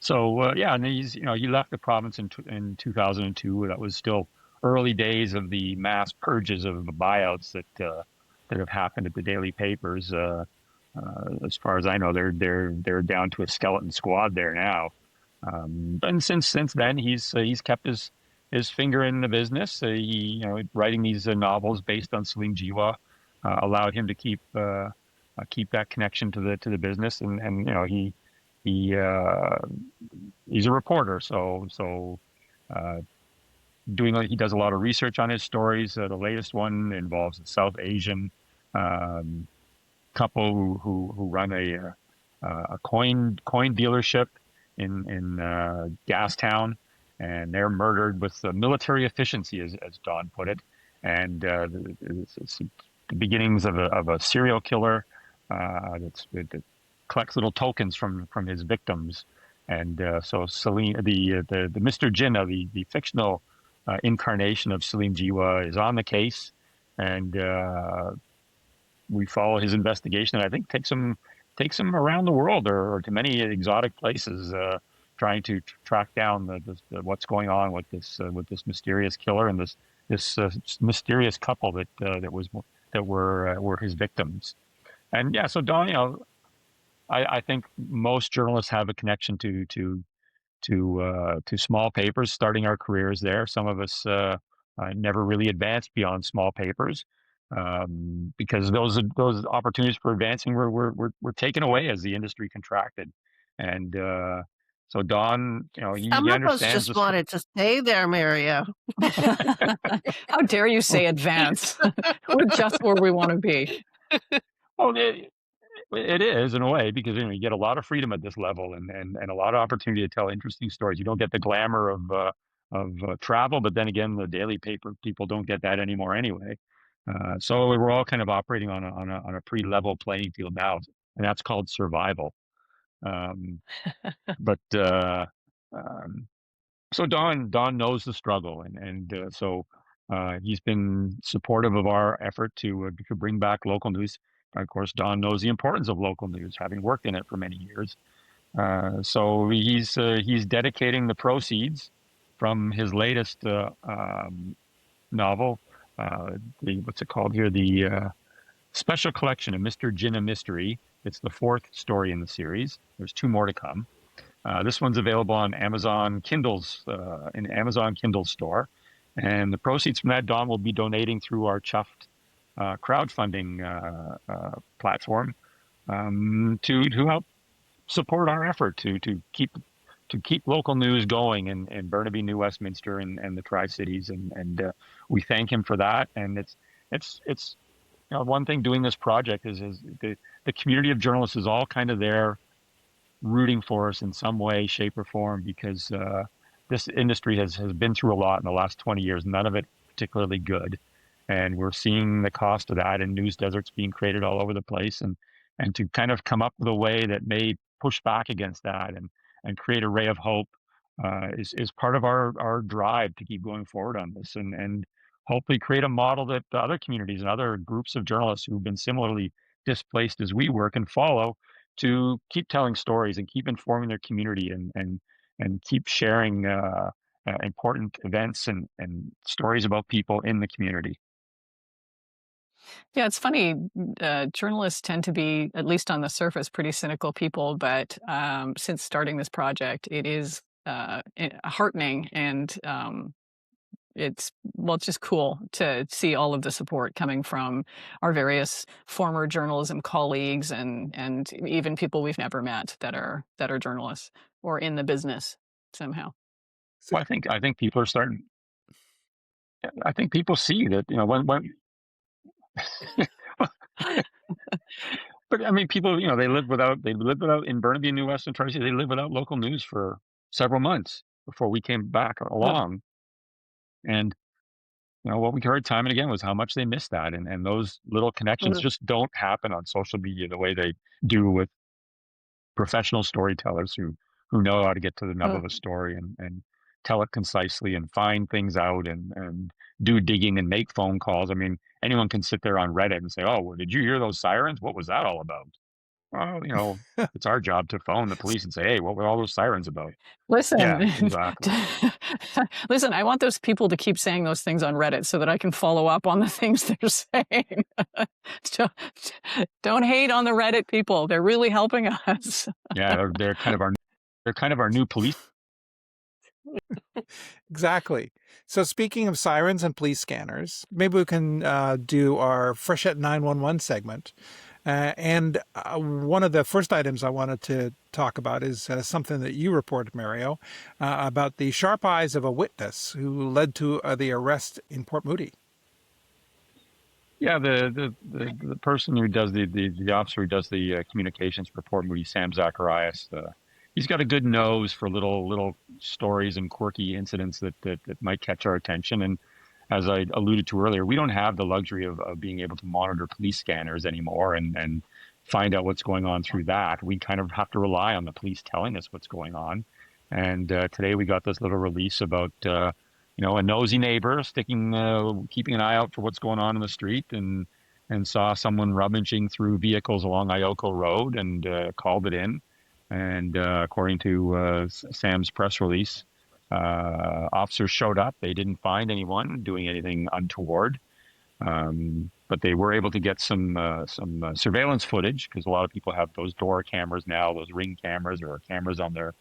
yeah, and he left the province in 2002. That was still early days of the mass purges of the buyouts that have happened at the daily papers. As far as I know, they're down to a skeleton squad there now. And since then, he's kept his finger in the business. Writing these novels based on Salim Jiwa allowed him to keep that connection to the business, and he he's a reporter, so uh, he does a lot of research on his stories. The latest one involves a South Asian um, couple who run a coin dealership in Gastown, and they're murdered with military efficiency, as Don put it, and it's the beginnings of a serial killer that collects little tokens from his victims. And so Salim, the Mr. Jinnah, the fictional incarnation of Salim Jiwa, is on the case, and we follow his investigation. And I think takes him around the world, or to many exotic places, trying to track down what's going on with this mysterious killer and this mysterious couple that were his victims. And yeah, so Don, I think most journalists have a connection to small papers, starting our careers there. Some of us never really advanced beyond small papers because those opportunities for advancing were taken away as the industry contracted. And so Don, he Some of us understands just this. wanted to stay there, Mario. How dare you say advance? We're just where we want to be. Well, it is in a way because you get a lot of freedom at this level and a lot of opportunity to tell interesting stories. You don't get the glamour of travel, but then again, the daily paper people don't get that anymore anyway. So we're all kind of operating on a pretty level playing field now, and that's called survival. Um, but um, so Don knows the struggle, and so he's been supportive of our effort to bring back local news. Of course, Don knows the importance of local news, having worked in it for many years. So he's dedicating the proceeds from his latest novel. What's it called here? The Special Collection of Mr. Gin a Mystery. It's the fourth story in the series. There's two more to come. This one's available on Amazon Kindle's in Amazon Kindle store, and the proceeds from that, Don will be donating through our Chuffed crowdfunding platform to help support our effort to keep local news going in Burnaby, New Westminster, and the Tri-Cities, and we thank him for that. And it's one thing doing this project is the community of journalists is all kind of there rooting for us in some way, shape, or form, because this industry has been through a lot in the last 20 years, none of it particularly good. And we're seeing the cost of that in news deserts being created all over the place. And to kind of come up with a way that may push back against that and create a ray of hope is part of our drive to keep going forward on this and hopefully create a model that the other communities and other groups of journalists who've been similarly displaced as we were can follow to keep telling stories and keep informing their community and keep sharing important events and stories about people in the community. Yeah, it's funny. Journalists tend to be, at least on the surface, pretty cynical people. But since starting this project, it is heartening and it's just cool to see all of the support coming from our various former journalism colleagues and even people we've never met that are journalists or in the business somehow. So, Well, I think people are starting. I think people see that when but I mean people they live without in Burnaby and New Western Tracy, they live without local news for several months before we came back Huh. along. And what we heard time and again was how much they missed that, and those little connections Mm. just don't happen on social media the way they do with professional storytellers who know how to get to the nub Uh, of a story and tell it concisely and find things out and do digging and make phone calls. I mean, anyone can sit there on Reddit and say, "Oh, well, did you hear those sirens? What was that all about?" Well, it's our job to phone the police and say, "Hey, what were all those sirens about?" Listen, Yeah, exactly. listen, I want those people to keep saying those things on Reddit so that I can follow up on the things they're saying. Don't, don't hate on the Reddit people. They're really helping us. Yeah, they're kind of our new police. exactly. So speaking of sirens and police scanners, maybe we can do our Freshet 911 segment. And one of the first items I wanted to talk about is something that you reported, Mario, about the sharp eyes of a witness who led to the arrest in Port Moody. Yeah, the person who does the officer who does the communications for Port Moody, Sam Zacharias, he's got a good nose for little stories and quirky incidents that might catch our attention. And as I alluded to earlier, we don't have the luxury of being able to monitor police scanners anymore and find out what's going on through that. We kind of have to rely on the police telling us what's going on. And today we got this little release about a nosy neighbor keeping an eye out for what's going on in the street and saw someone rummaging through vehicles along Ioko Road and called it in. And according to Sam's press release, officers showed up. They didn't find anyone doing anything untoward, but they were able to get some surveillance footage because a lot of people have those door cameras now, those ring cameras or cameras on their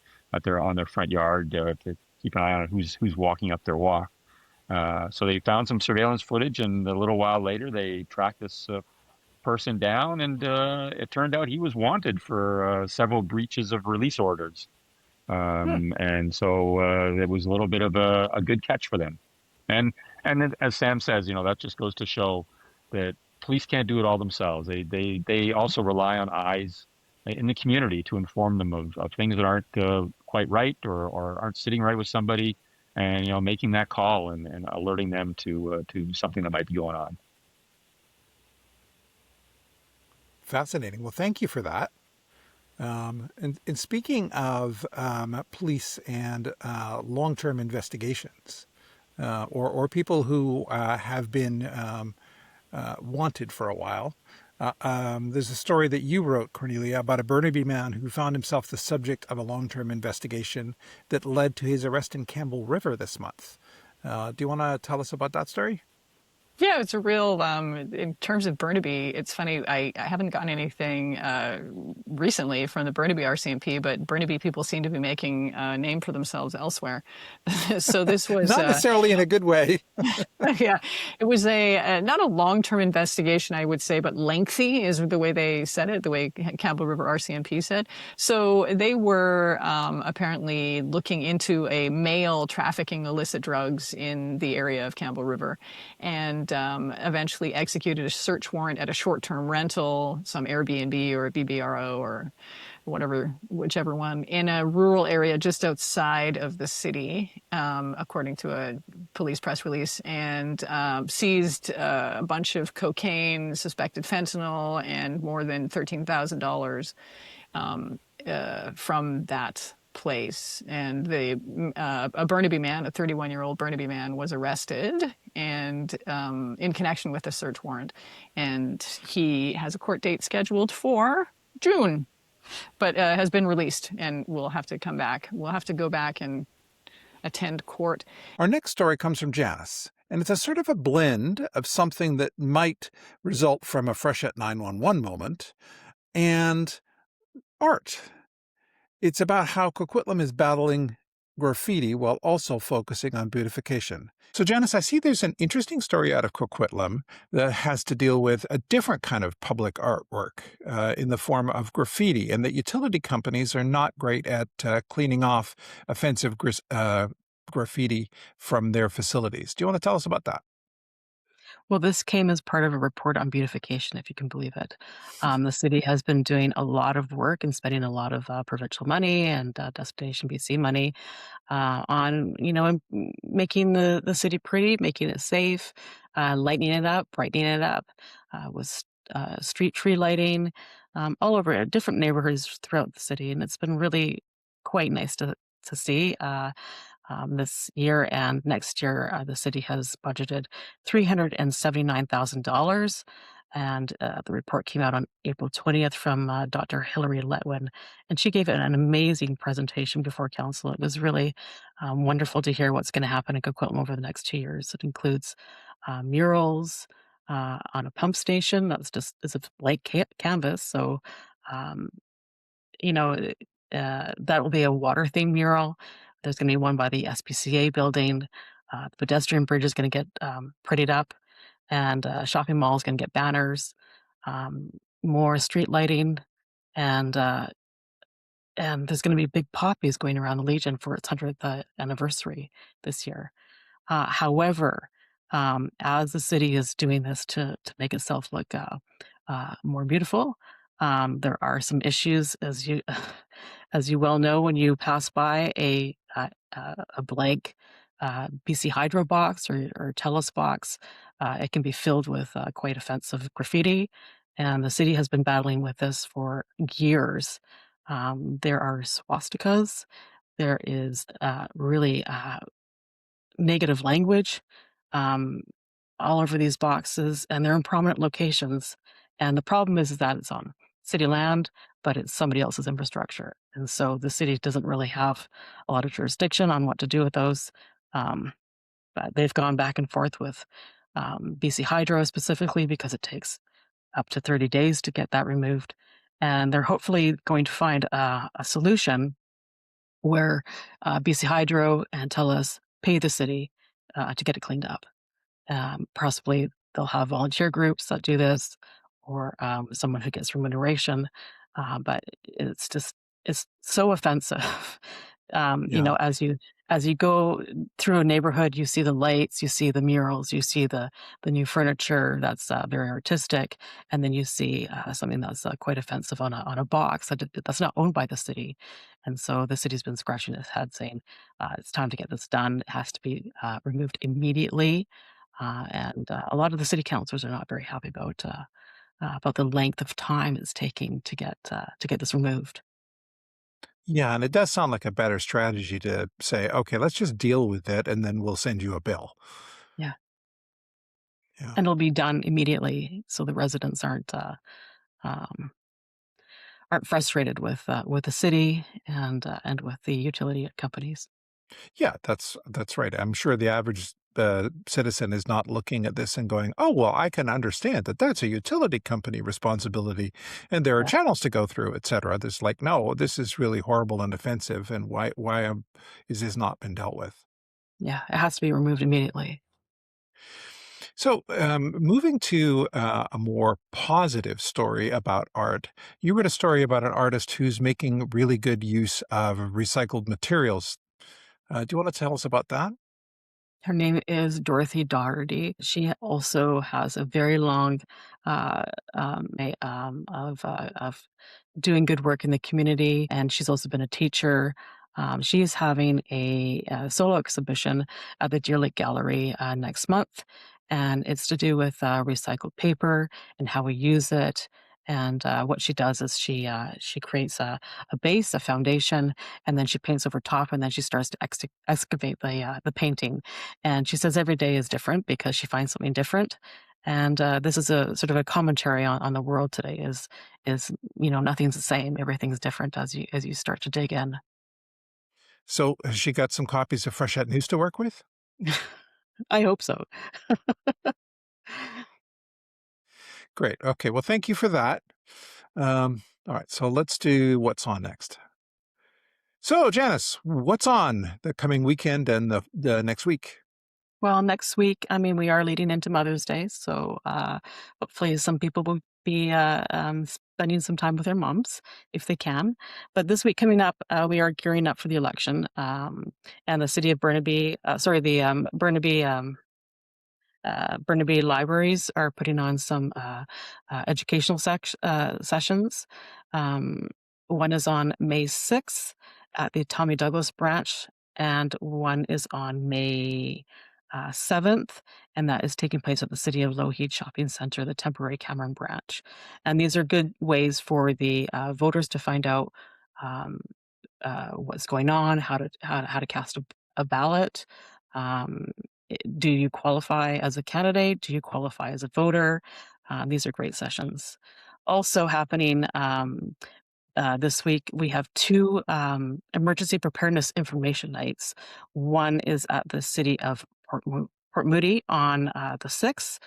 front yard to keep an eye on who's walking up their walk. So they found some surveillance footage, and a little while later, they tracked this person down, and it turned out he was wanted for several breaches of release orders. Hmm. And so it was a little bit of a good catch for them. And as Sam says, that just goes to show that police can't do it all themselves. They also rely on eyes in the community to inform them of things that aren't quite right or aren't sitting right with somebody, and making that call and alerting them to something that might be going on. Fascinating. Well, thank you for that. And speaking of police and long-term investigations, or people who have been wanted for a while, there's a story that you wrote, Cornelia, about a Burnaby man who found himself the subject of a long-term investigation that led to his arrest in Campbell River this month. Do you want to tell us about that story? Yeah, it's a real, in terms of Burnaby, it's funny, I haven't gotten anything recently from the Burnaby RCMP, but Burnaby people seem to be making a name for themselves elsewhere. So this was, Not necessarily in a good way. yeah, it was not a long-term investigation, I would say, but lengthy is the way they said it, the way Campbell River RCMP said. So they were apparently looking into a male trafficking illicit drugs in the area of Campbell River, and eventually executed a search warrant at a short-term rental, some Airbnb or a BBRO or whatever, whichever one, in a rural area just outside of the city, according to a police press release, and seized a bunch of cocaine, suspected fentanyl, and more than $13,000 from that place. And a Burnaby man, a 31-year-old Burnaby man, was arrested and in connection with the search warrant. And he has a court date scheduled for June, but has been released and will have to come back. We'll have to go back and attend court. Our next story comes from Janice, and it's a sort of a blend of something that might result from a Freshet 911 moment and art. It's about how Coquitlam is battling graffiti while also focusing on beautification. So, Janice, I see there's an interesting story out of Coquitlam that has to deal with a different kind of public artwork in the form of graffiti, and that utility companies are not great at cleaning off offensive graffiti from their facilities. Do you want to tell us about that? Well, this came as part of a report on beautification, if you can believe it. The city has been doing a lot of work and spending a lot of provincial money and Destination BC money on, making the city pretty, making it safe, lightening it up, brightening it up with street tree lighting all over different neighborhoods throughout the city. And it's been really quite nice to see. This year and next year, the city has budgeted $379,000. And the report came out on April 20th from Dr. Hilary Letwin, and she gave an amazing presentation before council. It was really wonderful to hear what's going to happen in Coquitlam over the next 2 years. It includes murals on a pump station that's just is a blank canvas. So um, you know, that will be a water themed mural. There's going to be one by the SPCA building. The pedestrian bridge is going to get prettied up, and shopping mall is going to get banners, um, more street lighting, and there's going to be big poppies going around the Legion for its 100th anniversary this year. However, as the city is doing this to make itself look more beautiful, there are some issues, as you as you well know, when you pass by a blank BC Hydro box or Telus box, it can be filled with quite offensive graffiti, and the city has been battling with this for years. There are swastikas. There is really negative language um, all over these boxes, and they're in prominent locations. And the problem is that it's on city land, but it's somebody else's infrastructure. And so the city doesn't really have a lot of jurisdiction on what to do with those. Um, but they've gone back and forth with BC Hydro specifically because it takes up to 30 days to get that removed. And they're hopefully going to find a solution where BC Hydro and TELUS pay the city to get it cleaned up. Possibly they'll have volunteer groups that do this, or someone who gets remuneration. But it's so offensive. Yeah. As you go through a neighborhood, you see the lights, you see the murals, you see the new furniture that's very artistic, and then you see something that's quite offensive on a box that's not owned by the city. And so the city's been scratching its head, saying it's time to get this done. It has to be removed immediately. And a lot of the city councilors are not very happy about about the length of time it's taking to get this removed. Yeah, and it does sound like a better strategy to say, okay, let's just deal with it and then we'll send you a bill. Yeah, Yeah. and it'll be done immediately, so the residents um, aren't frustrated with the city and with the utility companies. Yeah, that's right. I'm sure the average citizen is not looking at this and going, "Oh, well, I can understand that that's a utility company responsibility, and there are Yeah, channels to go through, etc." There's like, no, this is really horrible and offensive, and why is this not been dealt with? yeah, it has to be removed immediately. So, moving to a more positive story about art, you read a story about an artist who's making really good use of recycled materials. Do you want to tell us about that? Her name is Dorothy Doherty. She also has a very long uh, of doing good work in the community, and she's also been a teacher. She's having a solo exhibition at the Deer Lake Gallery next month, and it's to do with recycled paper and how we use it. And what she does is she creates a base, a foundation, and then she paints over top, and then she starts to excavate the painting. And she says every day is different because she finds something different. And this is a sort of a commentary on the world today. Is nothing's the same. Everything's different as you start to dig in. So, has she got some copies of Freshet News to work with? I hope so. Great. Okay. Well, thank you for that. All right. So let's do what's on next. So, Janice, what's on the coming weekend and the next week? Well, next week, I mean, we are leading into Mother's Day, so hopefully some people will be spending some time with their moms if they can. But this week coming up, we are gearing up for the election, and the city of Burnaby, sorry, the Burnaby libraries are putting on some educational sessions. Um, one is on May 6th at the Tommy Douglas branch, and one is on May 7th, and that is taking place at the City of Lougheed Shopping Center, the temporary Cameron branch. And these are good ways for the voters to find out um, what's going on, how to cast a ballot. Um, do you qualify as a candidate? Do you qualify as a voter? These are great sessions. Also happening this week, we have two emergency preparedness information nights. One is at the city of Port Moody on the 6th,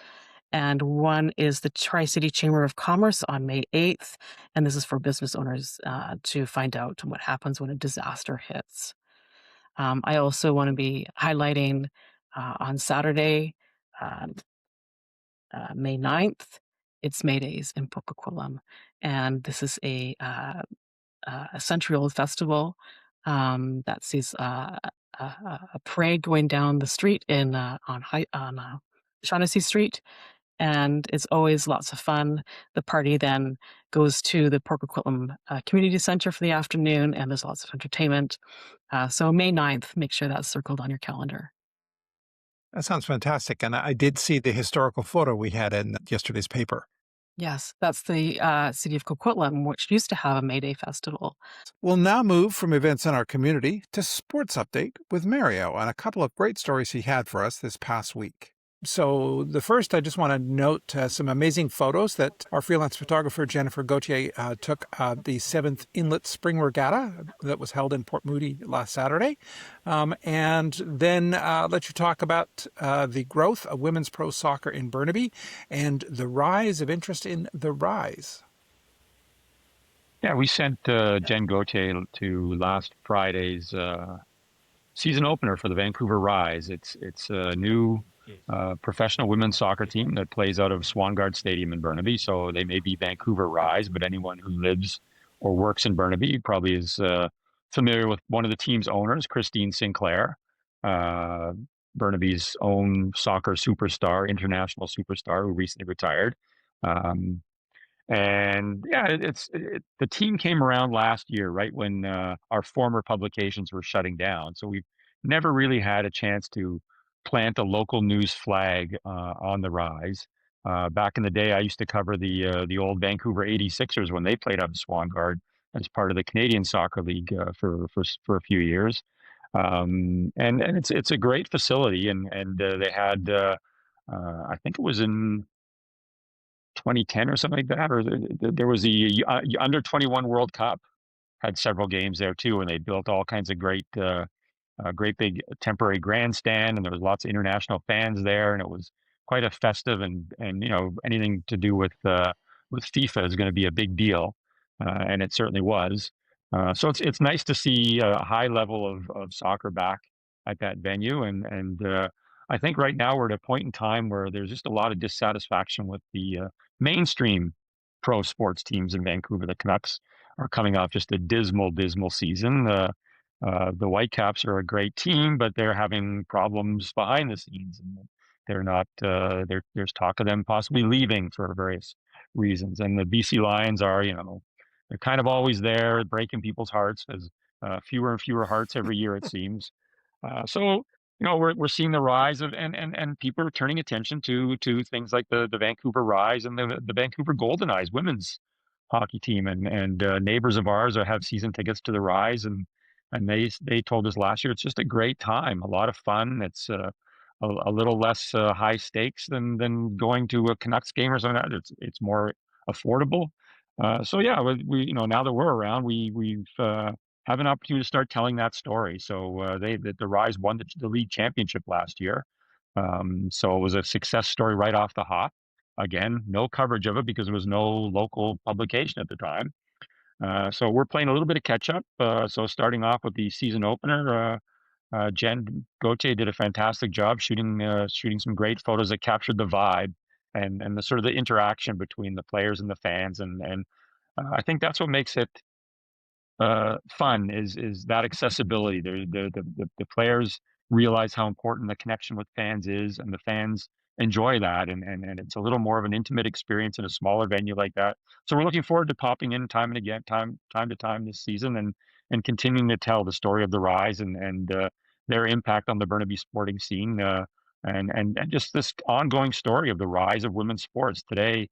and one is the Tri-City Chamber of Commerce on May 8th. And this is for business owners to find out what happens when a disaster hits. I also want to be highlighting on Saturday, uh, May 9th, it's May Days in Port Coquitlam. And this is a century-old festival that sees a parade going down the street on Shaughnessy Street, and it's always lots of fun. The party then goes to the Port Coquitlam Community Center for the afternoon, and there's lots of entertainment. So May 9th, make sure that's circled on your calendar. That sounds fantastic. And I did see the historical photo we had in yesterday's paper. Yes, that's the city of Coquitlam, which used to have a May Day festival. We'll now move from events in our community to sports update with Mario and a couple of great stories he had for us this past week. So, the first, I just want to note some amazing photos that our freelance photographer Jennifer Gauthier took the 7th Inlet Spring Regatta that was held in Port Moody last Saturday. And then let you talk about the growth of women's pro soccer in Burnaby and the rise of interest in the Rise. Yeah, we sent Jen Gauthier to last Friday's season opener for the Vancouver Rise. It's a new professional women's soccer team that plays out of Swangard Stadium in Burnaby. So they may be Vancouver Rise, but anyone who lives or works in Burnaby probably is familiar with one of the team's owners, Christine Sinclair, uh, Burnaby's own soccer superstar, international superstar who recently retired. Um, and yeah, the team came around last year, right when our former publications were shutting down. So we've never really had a chance to plant a local news flag on the Rise. Back in the day, I used to cover the old Vancouver 86ers when they played out in Swangard as part of the Canadian Soccer League for a few years. And it's a great facility, and they had I think it was in 2010 or something like that, or there was the under 21 World Cup had several games there too, and they built all kinds of great big temporary grandstand, and there was lots of international fans there, and it was quite a festive and anything to do with FIFA is going to be a big deal, and it certainly was. So it's nice to see a high level of soccer back at that venue, and I think right now we're at a point in time where there's just a lot of dissatisfaction with the mainstream pro sports teams in Vancouver. The Canucks are coming off just a dismal season. The Whitecaps are a great team, but they're having problems behind the scenes, and they're not. There's talk of them possibly leaving for various reasons. And the BC Lions are, they're kind of always there, breaking people's hearts as fewer and fewer hearts every year, it seems. So we're seeing the rise of and people are turning attention to things like the Vancouver Rise and the Vancouver Golden Eyes women's hockey team, and neighbors of ours have season tickets to the Rise, and they told us last year it's just a great time, a lot of fun. It's a little less high stakes than going to a Canucks game or something like that. It's more affordable. So yeah, we now that we're around, we've have an opportunity to start telling that story. So the Rise won the league championship last year. So it was a success story right off the hop. Again, no coverage of it because there was no local publication at the time. So we're playing a little bit of catch up. So starting off with the season opener, Jen Gauthier did a fantastic job shooting some great photos that captured the vibe and the sort of the interaction between the players and the fans, and I think that's what makes it fun is that accessibility. The players realize how important the connection with fans is, and the fans enjoy that, and it's a little more of an intimate experience in a smaller venue like that. So we're looking forward to popping in time and again, time to time this season, and continuing to tell the story of the Rise and their impact on the Burnaby sporting scene, and just this ongoing story of the rise of women's sports. Today,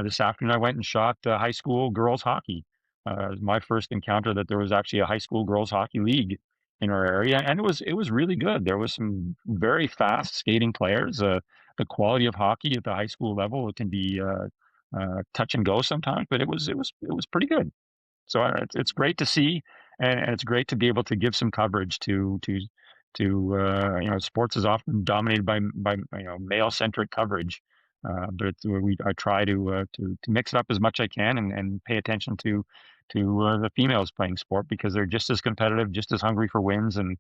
this afternoon, I went and shot high school girls hockey. It was my first encounter that there was actually a high school girls hockey league in our area, and it was really good. There was some very fast skating players. The quality of hockey at the high school level, it can be touch and go sometimes, but it was pretty good. So it's great to see, and it's great to be able to give some coverage to sports is often dominated by male centric coverage, but I try to mix it up as much I can, and pay attention to the females playing sport because they're just as competitive, just as hungry for wins, and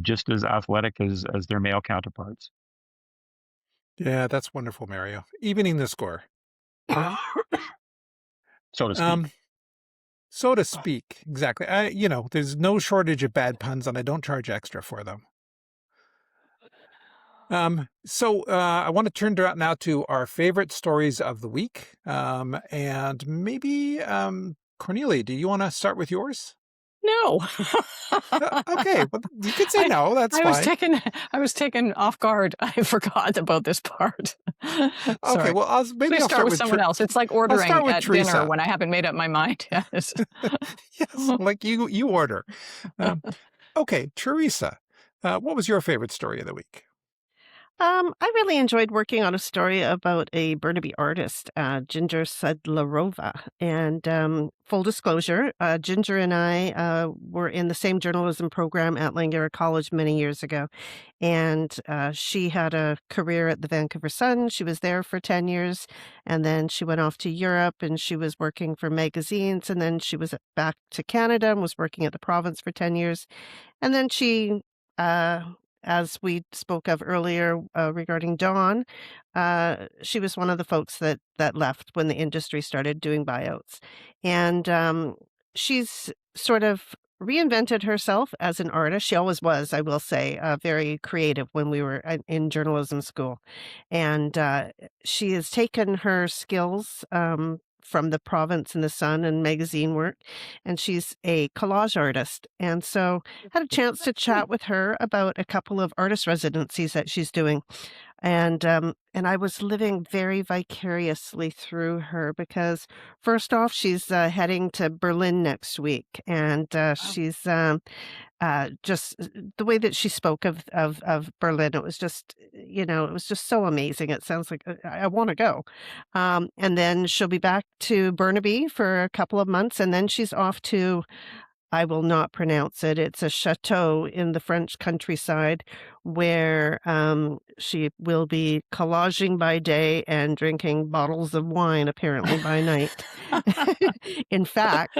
just as athletic as their male counterparts. Yeah, that's wonderful, Mario. Evening the score. So to speak. So to speak, exactly. There's no shortage of bad puns, and I don't charge extra for them. So I want to turn now to our favorite stories of the week. And maybe, Cornelia, do you want to start with yours? No. Okay, well, you could say no. That's fine. I was taken off guard. I forgot about this part. Okay, well, maybe Please I'll start with someone else. It's like ordering at Teresa. dinner when I haven't made up my mind. Yes. Yes, like you order. Okay, Teresa, what was your favorite story of the week? I really enjoyed working on a story about a Burnaby artist, Ginger Sedlarova. And full disclosure, Ginger and I were in the same journalism program at Langara College many years ago. And she had a career at the Vancouver Sun. She was there for 10 years. And then she went off to Europe and she was working for magazines. And then she was back to Canada and was working at the province for 10 years. And then she, as we spoke of earlier regarding Dawn, she was one of the folks that left when the industry started doing buyouts. And she's sort of reinvented herself as an artist. She always was, I will say, very creative when we were in journalism school. And she has taken her skills from the province and the Sun and magazine work, and she's a collage artist. And so had a chance to chat with her about a couple of artist residencies that she's doing. And I was living very vicariously through her because first off, she's heading to Berlin next week, and Wow. she's just the way that she spoke of Berlin, it was just, it was just so amazing. It sounds like I want to go. And then she'll be back to Burnaby for a couple of months, and then she's off to, I will not pronounce it. It's a chateau in the French countryside where she will be collaging by day and drinking bottles of wine apparently by night. In fact,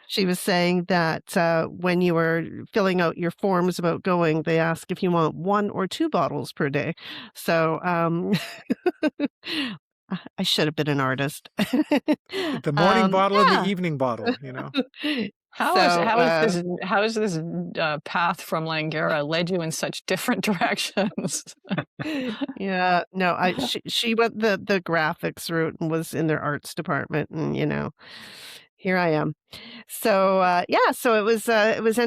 she was saying that when you were filling out your forms about going, they ask if you want 1 or 2 bottles per day. So I should have been an artist. The morning bottle and the Yeah. evening bottle, How is So, how is this how is this path from Langara led you in such different directions? yeah, no, she went the graphics route and was in their arts department, and here I am. So yeah, so it was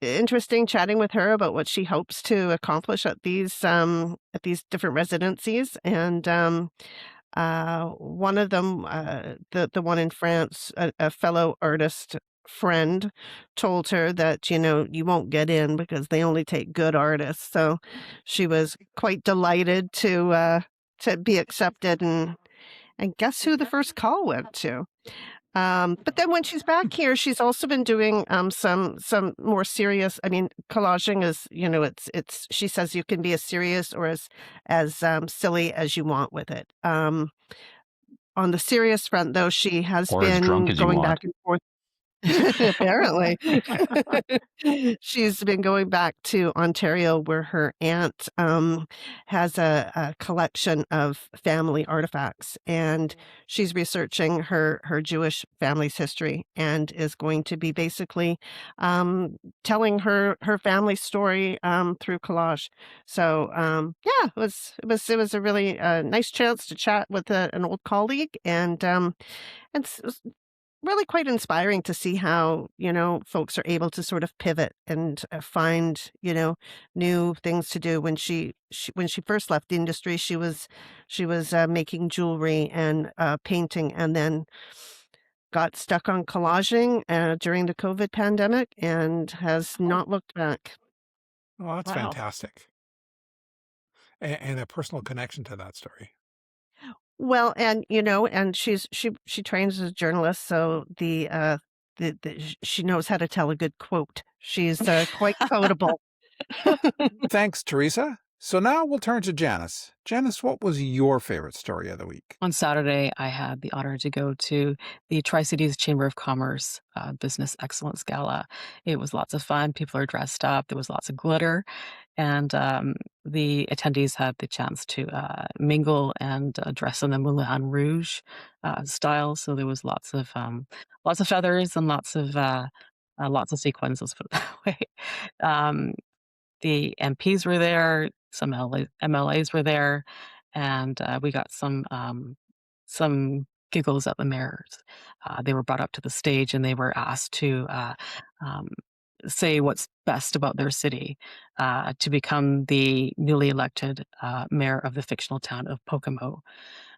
interesting chatting with her about what she hopes to accomplish at these different residencies, and one of them, the one in France, a fellow artist friend told her that, you won't get in because they only take good artists. So she was quite delighted to be accepted, and guess who the first call went to? But then when she's back here, she's also been doing some more serious. I mean, collaging is, it's she says you can be as serious or as silly as you want with it. On the serious front, though, she has Or as drunk been as you going back want. and forth. Apparently. She's been going back to Ontario where her aunt, has a collection of family artifacts, and she's researching her Jewish family's history and is going to be basically, telling her family story, through collage. So, yeah, it was a really, nice chance to chat with an old colleague, and really quite inspiring to see how, folks are able to sort of pivot and find, new things to do. When she first left the industry, she was making jewelry and painting, and then got stuck on collaging during the COVID pandemic and has Oh, not looked back. Oh, that's wow. fantastic. And a personal connection to that story. Well, and she trains as a journalist, so she knows how to tell a good quote. She's quite quotable. Thanks, Teresa. So now we'll turn to Janice. Janice, what was your favorite story of the week? On Saturday, I had the honor to go to the Tri-Cities Chamber of Commerce Business Excellence Gala. It was lots of fun. People are dressed up. There was lots of glitter, and the attendees had the chance to mingle and dress in the Moulin Rouge style. So there was lots of feathers and lots of sequins. Let's put it that way. Um, the MPs were there, some MLAs were there, and we got some giggles at the mayors. They were brought up to the stage and they were asked to um, say what's best about their city to become the newly elected mayor of the fictional town of Pocomo.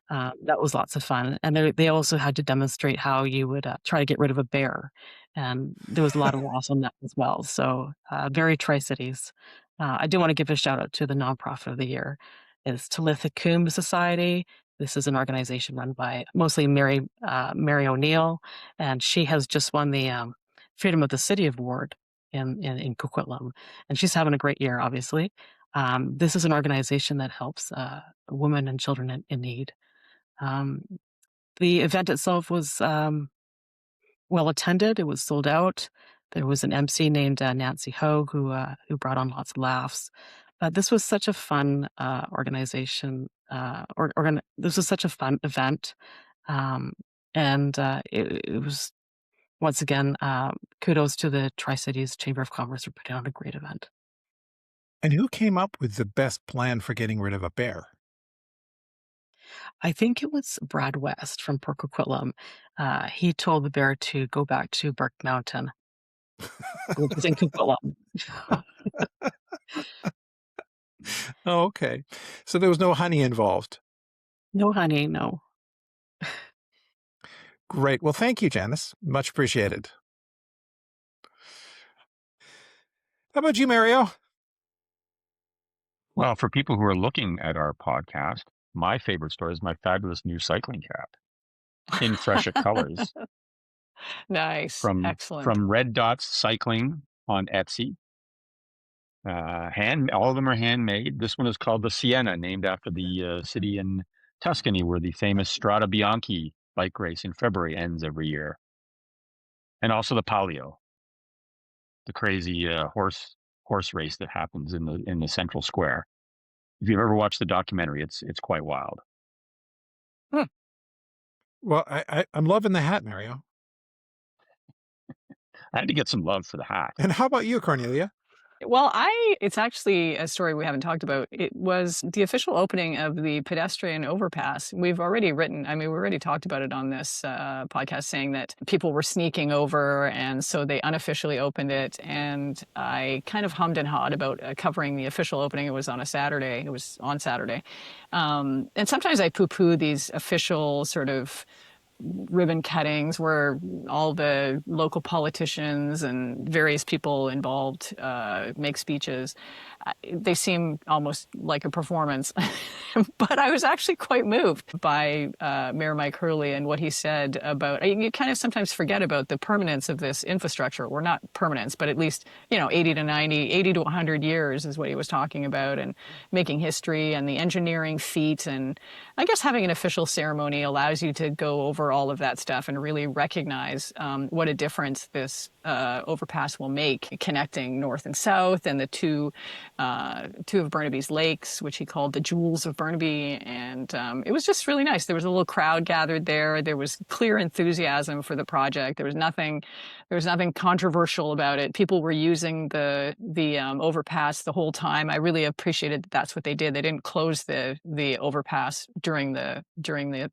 That was lots of fun, and they also had to demonstrate how you would try to get rid of a bear, and there was a lot of loss on that as well. So very Tri-Cities. I do want to give a shout out to the nonprofit of the year. It's Talitha Coombe Society. This is an organization run by mostly Mary O'Neill, and she has just won the Freedom of the City Award in Coquitlam, and she's having a great year. Obviously, this is an organization that helps women and children in need. Um, the event itself was well attended. It was sold out. There was an MC named Nancy Ho who brought on lots of laughs. But this was such a fun organization. This was such a fun event, um, and it was once again kudos to the Tri-Cities Chamber of Commerce for putting on a great event. And who came up with the best plan for getting rid of a bear? I think it was Brad West from Port Coquitlam. He told the bear to go back to Burke Mountain, which is in Coquitlam. Oh, okay. So there was no honey involved. No honey, no. Great. Well, thank you, Janice. Much appreciated. How about you, Mario? Well, for people who are looking at our podcast, my favorite story is my fabulous new cycling cap in Freshet colors Nice. Excellent. from Red Dots Cycling on Etsy. All of them are handmade. This one is called the Siena, named after the city in Tuscany where the famous Strada Bianchi bike race in February ends every year, and also the Palio, the crazy horse race that happens in the central square. If you've ever watched the documentary, it's quite wild. Hmm. Well, I'm loving the hat, Mario. I had to get some love for the hat. And how about you, Cornelia? Well, it's actually a story we haven't talked about. It was the official opening of the pedestrian overpass. We've already written, I mean, we already talked about it on this podcast, saying that people were sneaking over. And so they unofficially opened it. And I kind of hummed and hawed about covering the official opening. It was on a Saturday. It was on Saturday. And sometimes I poo poo these official sort of ribbon cuttings where all the local politicians and various people involved make speeches. They seem almost like a performance. But I was actually quite moved by Mayor Mike Hurley and what he said about, you kind of sometimes forget about the permanence of this infrastructure. Or not permanence, but at least, 80 to 100 years is what he was talking about, and making history and the engineering feat. And I guess having an official ceremony allows you to go over all of that stuff and really recognize what a difference this overpass will make, connecting north and south, and the two of Burnaby's lakes, which he called the jewels of Burnaby. And it was just really nice. There was a little crowd gathered there. There was clear enthusiasm for the project. There was nothing controversial about it. People were using the overpass the whole time. I really appreciated that that's what they did. They didn't close the overpass during the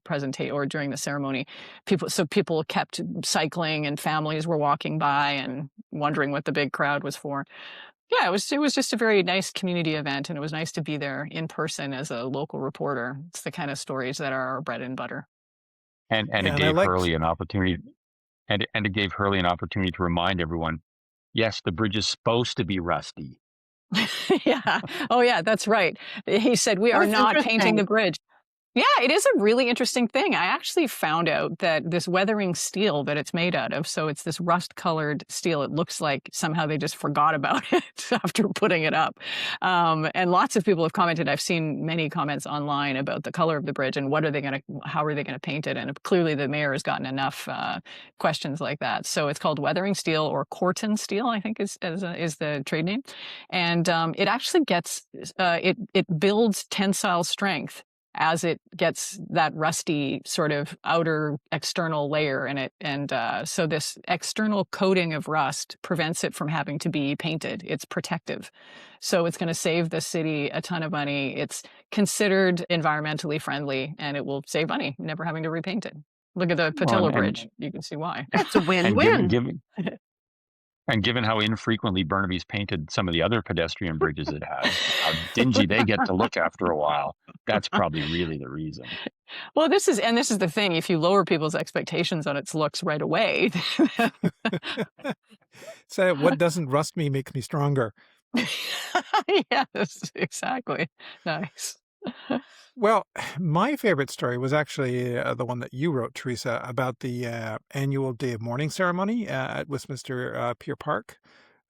presentation or during the ceremony. People kept cycling, and families were walking by and wondering what the big crowd was for. Yeah, it was just a very nice community event, and it was nice to be there in person as a local reporter. It's the kind of stories that are our bread and butter. And Yeah, it and I gave liked. Hurley an opportunity, and it gave Hurley an opportunity to remind everyone, yes, the bridge is supposed to be rusty. Yeah. Oh, yeah, that's right. He said, "We are That's not painting interesting. the bridge." Yeah, it is a really interesting thing. I actually found out that this weathering steel that it's made out of, so it's this rust-colored steel. It looks like somehow they just forgot about it after putting it up. And lots of people have commented. I've seen many comments online about the color of the bridge and how are they going to paint it? And clearly the mayor has gotten enough questions like that. So it's called weathering steel, or Corten steel, I think is the trade name. And it actually it builds tensile strength as it gets that rusty sort of outer external layer in it. And so this external coating of rust prevents it from having to be painted. It's protective. So it's going to save the city a ton of money. It's considered environmentally friendly, and it will save money, never having to repaint it. Look at the Well, Patillo Bridge. You can see why. It's a and win-win. given how infrequently Burnaby's painted some of the other pedestrian bridges it has, how dingy they get to look after a while, that's probably really the reason. Well, this is the thing. If you lower people's expectations on its looks right away, So what doesn't rust me makes me stronger. yes, exactly. Nice. Well, my favorite story was actually the one that you wrote, Teresa, about the annual Day of Mourning ceremony at Westminster Pier Park.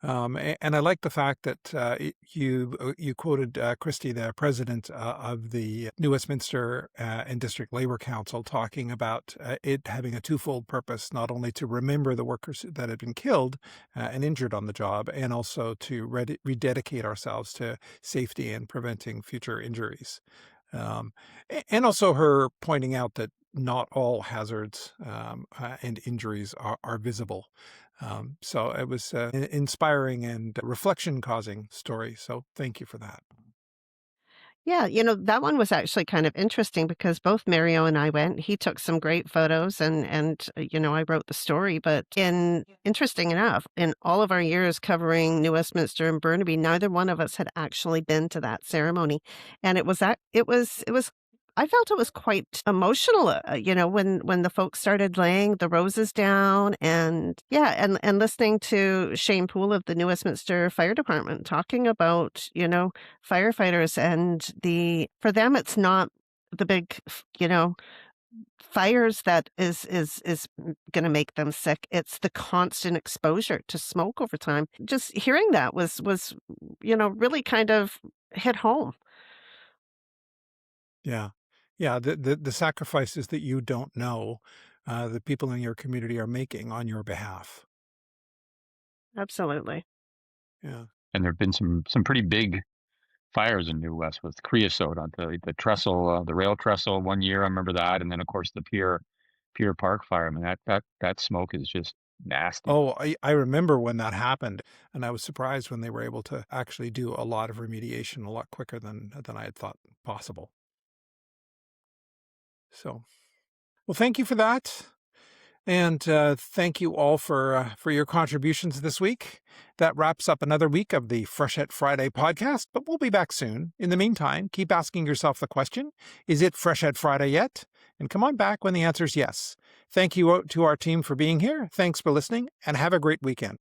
And I like the fact that you quoted Christie, the president of the New Westminster and District Labour Council, talking about it having a twofold purpose: not only to remember the workers that had been killed and injured on the job, and also to rededicate ourselves to safety and preventing future injuries. And also her pointing out that not all hazards and injuries are visible. So it was an inspiring and reflection-causing story. So thank you for that. Yeah, that one was actually kind of interesting because both Mario and I went. He took some great photos and I wrote the story, but in interesting enough, in all of our years covering New Westminster and Burnaby, neither one of us had actually been to that ceremony. And it was I felt it was quite emotional, when the folks started laying the roses down and yeah, and listening to Shane Poole of the New Westminster Fire Department talking about, firefighters and for them it's not the big fires that is going to make them sick. It's the constant exposure to smoke over time. Just hearing that was really kind of hit home. Yeah. Yeah, the sacrifices that you don't know, the people in your community are making on your behalf. Absolutely. Yeah. And there have been some pretty big fires in New West with creosote on the trestle, the rail trestle one year. I remember that, and then of course the Pier Park fire. I mean that smoke is just nasty. Oh, I remember when that happened, and I was surprised when they were able to actually do a lot of remediation a lot quicker than I had thought possible. So, well, thank you for that. And thank you all for your contributions this week. That wraps up another week of the Freshet Friday podcast, but we'll be back soon. In the meantime, keep asking yourself the question, is it Freshet Friday yet? And come on back when the answer is yes. Thank you to our team for being here. Thanks for listening, and have a great weekend.